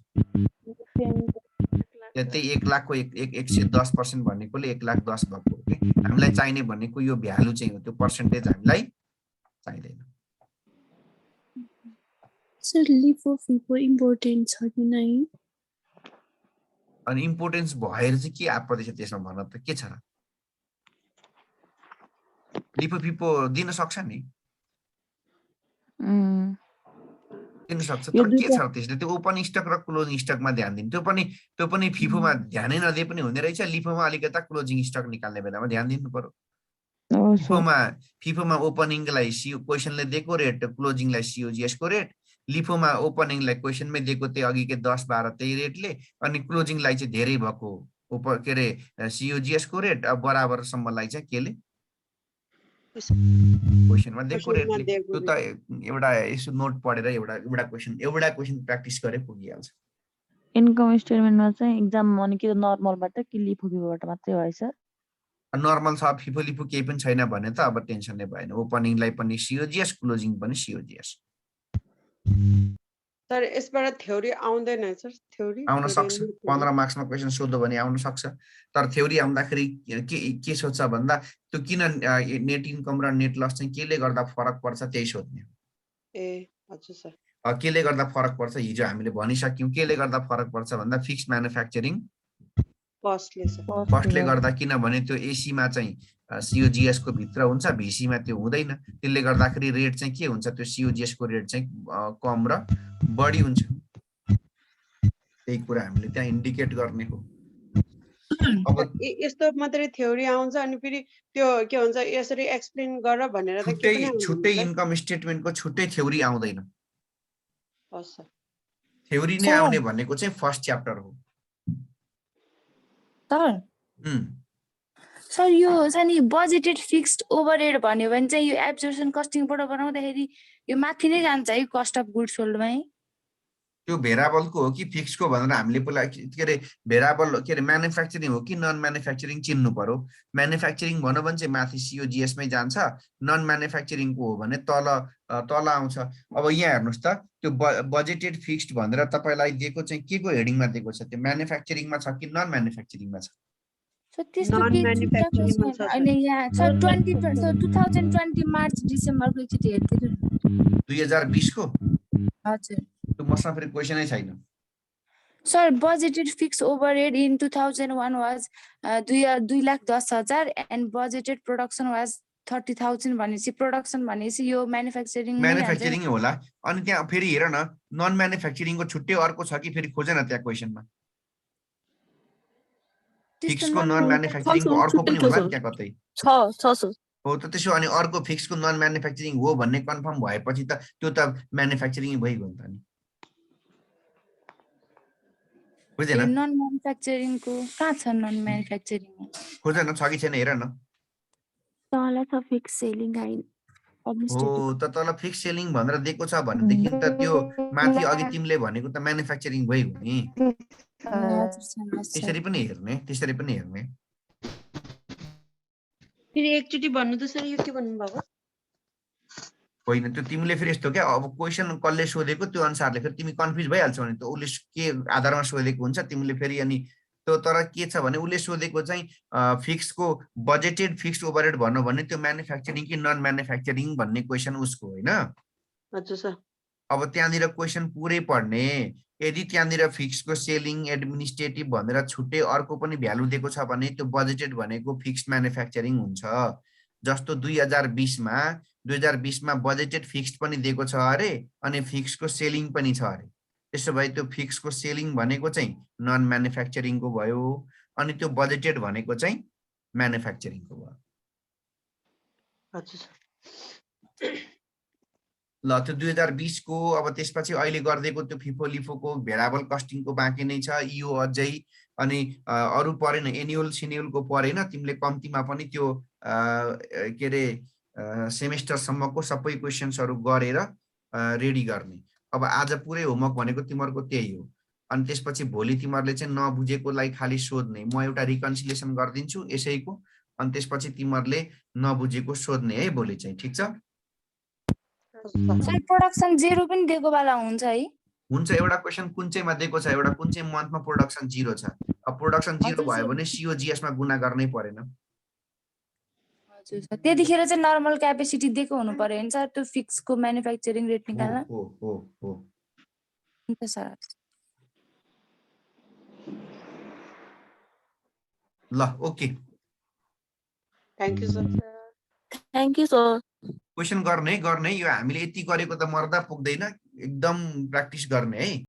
[SPEAKER 1] त्यही 1 लाखको 110% भनेकोले 1,10,000 भएको। ओके, हामीलाई चाहिने भनेको यो भ्यालु चाहिँ हो, त्यो पर्सेन्टेज हामीलाई चाहिँदैन।
[SPEAKER 4] सर लिफो फिफो इम्पोर्टेन्ट छ कि नै?
[SPEAKER 1] अनि इम्पोर्टेन्स भएर चाहिँ के आपत्ति छ त्यसमा भन त, के छ र? लिफो फिफो दिन सक्छ नि, दिन सक्छ। तर के छ र त्यसले? त्यो ओपन स्टक र क्लोजिङ स्टकमा ध्यान दिनु। त्यो पनि फिफोमा ध्यानै नदिए पनि हुने रहेछ। लिफोमा अलिकता क्लोजिङ स्टक निकाल्ने बेलामा ध्यान दिनु पर्यो। फिफोमा ओपनिङलाई क्वेसनले दिएको रेट, क्लोजिङलाई सिओजिएस को रेट। लिफोमा ओपनिङलाई क्वेसनमै दिएको त्यही अघिकै 10-12 त्यही रेटले, अनि क्लोजिङलाई चाहिँ धेरै भएको के अरे सिओजिएस को रेट बराबरसम्मलाई चाहिँ केले क्वेसनमा दिएको रेटले। त्यो त एउटा यसो नोट पढेर एउटा क्वेसन प्र्याक्टिस गरे पुगिहाल्छ।
[SPEAKER 2] इन्कम स्टेटमेन्टमा चाहिँ एक्जाम भने कि नर्मलबाट कि लिफो फिफोबाट मात्रै भयो सर?
[SPEAKER 1] नर्मल छ, फिफो लिफो केही पनि छैन भने त अब टेन्सन नै भएन। ओपनिङलाई पनि सिओजिएस, क्लोजिङ पनि सिओजिएस।
[SPEAKER 3] सर यसबाट थ्योरी आउँदैन सर? थ्योरी
[SPEAKER 1] आउन सक्छ, 15 मार्क्समा क्वेसन सोध्यो भने आउन सक्छ। तर थ्योरी आउँदाखेरि के सोध्छ भन्दा, त्यो किन नेट इन्कम र नेट लस चाहिँ केले गर्दा फरक पर्छ त्यही सोध्ने।
[SPEAKER 3] ए हजुर सर।
[SPEAKER 1] केले गर्दा फरक पर्छ हिजो हामीले भनिसक्यौँ। केले गर्दा फरक पर्छ भन्दा फिक्स्ड म्यानुफ्याक्चरिङ कस्टले गर्दा, किनभने त्यो एसीमा चाहिँ सिओजिएस को भित्र हुन्छ, भिसीमा त्यो हुँदैन। त्यसले गर्दाखेरि रेट चाहिँ के हुन्छ, त्यो सिओजिएस को रेट चाहिँ कम र बढी हुन्छ। त्यही कुरा हामीले त्यहाँ इन्डिकेट गर्ने हो।
[SPEAKER 3] अब यस्तो मात्रै थ्योरी आउँछ अनि फेरि त्यो के हुन्छ यसरी एक्सप्लेन गर भनेर त के पनि
[SPEAKER 1] छुट्टै इन्कम स्टेटमेन्टको छुट्टै थ्योरी आउँदैन। थ्योरी नै आउने भनेको चाहिँ फर्स्ट च्याप्टर हो।
[SPEAKER 7] सर यो चाहिँ नि बजेटेड फिक्स्ड ओभरहेड भन्यो भने चाहिँ यो एब्जर्प्सन कस्टिङबाट बनाउँदाखेरि यो माथि नै जान्छ है कस्ट अफ गुड्स सोल्डमै?
[SPEAKER 1] त्यो भेराबलको हो कि फिक्सको भनेर हामीले पहिला के अरे भेराबल के अरे म्यानुफ्याक्चरिङ हो कि नन म्यानुफ्याक्चरिङ चिन्नु पर्यो। म्यानुफ्याक्चरिङ भन्यो भने चाहिँ माथि सिओजिएसमै जान्छ, नन म्यानुफ्याक्चरिङको हो भने तल आउँछ। अब यहाँ हेर्नुहोस् त, त्यो बजेटेड फिक्स्ड भनेर तपाईँलाई दिएको चाहिँ के को हेडिङमा दिएको छ? त्यो म्यानुफ्याक्चरिङमा छ कि नन म्यानुफ्याक्चरिङमा छ?
[SPEAKER 7] अहिले यहाँ सर 2020 मार्च डिसेम्बरको एकचोटि हेर्दै
[SPEAKER 1] 2020 को?
[SPEAKER 7] हजुर।
[SPEAKER 1] त्यो मसँग फेरि क्वेसनै छैन।
[SPEAKER 7] Sir, budgeted fixed overhead in 2001 was 2,10,000 and budgeted production was 30,000 भनेपछि प्रोडक्सन भनेपछि यो म्यानुफ्याक्चरिङ
[SPEAKER 1] म्यानुफ्याक्चरिङ होला अनि त्यहाँ फेरि हेर न नन म्यानुफ्याक्चरिङको छुट्टै अर्को छ कि फेरि खोज न त्यहाँ क्वेसनमा फिक्सको नन म्यानुफ्याक्चरिङको अर्को पनि होला नि त्यहाँ कतै हो त त्यसो अनि अर्को फिक्सको नन म्यानुफ्याक्चरिङ हो भन्ने कन्फर्म भएपछि त त्यो त म्यानुफ्याक्चरिङ भइगयो नि त नि बुझेन
[SPEAKER 7] नन म्यानुफ्याक्चरिङको कहाँ छ नन म्यानुफ्याक्चरिङ
[SPEAKER 1] खोज न छ कि छैन हेर न
[SPEAKER 4] तल छ फिक्स सेलिङ
[SPEAKER 1] हो त तल फिक्स सेलिङ भनेर दिएको छ भनेदेखि त त्यो माथि अघि तिमीले भनेको त म्यानुफ्याक्चरिङ भइगयो नि त्यसरी पनि हेर्ने
[SPEAKER 3] फेरि एकचोटि भन्नु त सर यो के भन्नु भएको
[SPEAKER 1] होइन त्यो तिमीले फेरि यस्तो क्या अब क्वेसन कसले सोधेको त्यो अनुसारले फेरि तिमी कन्फ्युज भइहाल्छौ नि त उसले के आधारमा सोधेको हुन्छ तिमीले फेरि अनि त्यो तर के छ भने उसले सोधेको चाहिँ फिक्सको बजेटेड फिक्स्ड ओभरहेड भन्नु भने त्यो म्यानुफ्याक्चरिङ कि नन म्यानुफ्याक्चरिङ भन्ने क्वेसन उसको होइन
[SPEAKER 3] हजुर सर
[SPEAKER 1] अब त्यहाँनिर क्वेसन पुरै पढ्ने यदि त्यहाँनिर फिक्सको सेलिङ एडमिनिस्ट्रेटिभ भनेर छुट्टै अर्को पनि भ्यालु दिएको छ भने त्यो बजेटेड भनेको फिक्स्ड म्यानुफ्याक्चरिङ हुन्छ जस्तो 2020 मा बजेटेड फिक्स्ड पनि दिएको छ अरे अनि फिक्सको सेलिङ पनि छ अरे त्यसो भए त्यो फिक्सको सेलिङ भनेको चाहिँ नन म्यानुफ्याक्चरिङको भयो अनि त्यो बजेटेड भनेको चाहिँ म्यानुफ्याक्चरिङको भयो
[SPEAKER 3] हजुर
[SPEAKER 1] ल त्यो 2020 को अब त्यसपछि अहिले गर्दैको त्यो फिफो लिफोको भेराबल कस्टिङको बाँकी नै छ यो अझै अनि अरु परेन एनुअल सिन्युअलको परेन तिमीले कम्तीमा पनि त्यो के रे सेमेस्टरसम्मको सबै क्वेसन्सहरु गरेर रेडी गर्ने अब आज पुरै होमवर्क भनेको तिमीहरुको त्यही हो अनि त्यसपछि भोलि तिमीहरुले चाहिँ नबुझेकोलाई खाली सोध्ने म एउटा रिकन्सिलिएसन गर्दिन्छु यसैको अनि त्यसपछि तिमीहरुले नबुझेको सोध्ने है भोलि चाहिँ ठीक छ
[SPEAKER 7] सर प्रोडक्सन 0 पनि दिएको बेला हुन्छ है
[SPEAKER 1] हुन्छ एउटा क्वेशन कुन चाहिँमा दिएको छ एउटा कुन चाहिँ मन्थमा प्रोडक्सन 0 छ अब प्रोडक्सन 0 भयो भने सीओजीएस मा गुणा गर्नै परेन
[SPEAKER 7] हजुर सर त्यतिखेर चाहिँ नर्मल क्यापेसिटी दिएको हुनु पर्यो नि सर त्यो फिक्सको म्यानुफ्याक्चरिङ रेट निकाल्न
[SPEAKER 1] हो
[SPEAKER 7] हुन्छ सर
[SPEAKER 1] ल okay
[SPEAKER 3] thank you sir
[SPEAKER 4] thank you sir
[SPEAKER 1] question गर्ने यो हामीले यति गरेको त मर्दा पुग्दैन एकदम प्र्याक्टिस गर्ने है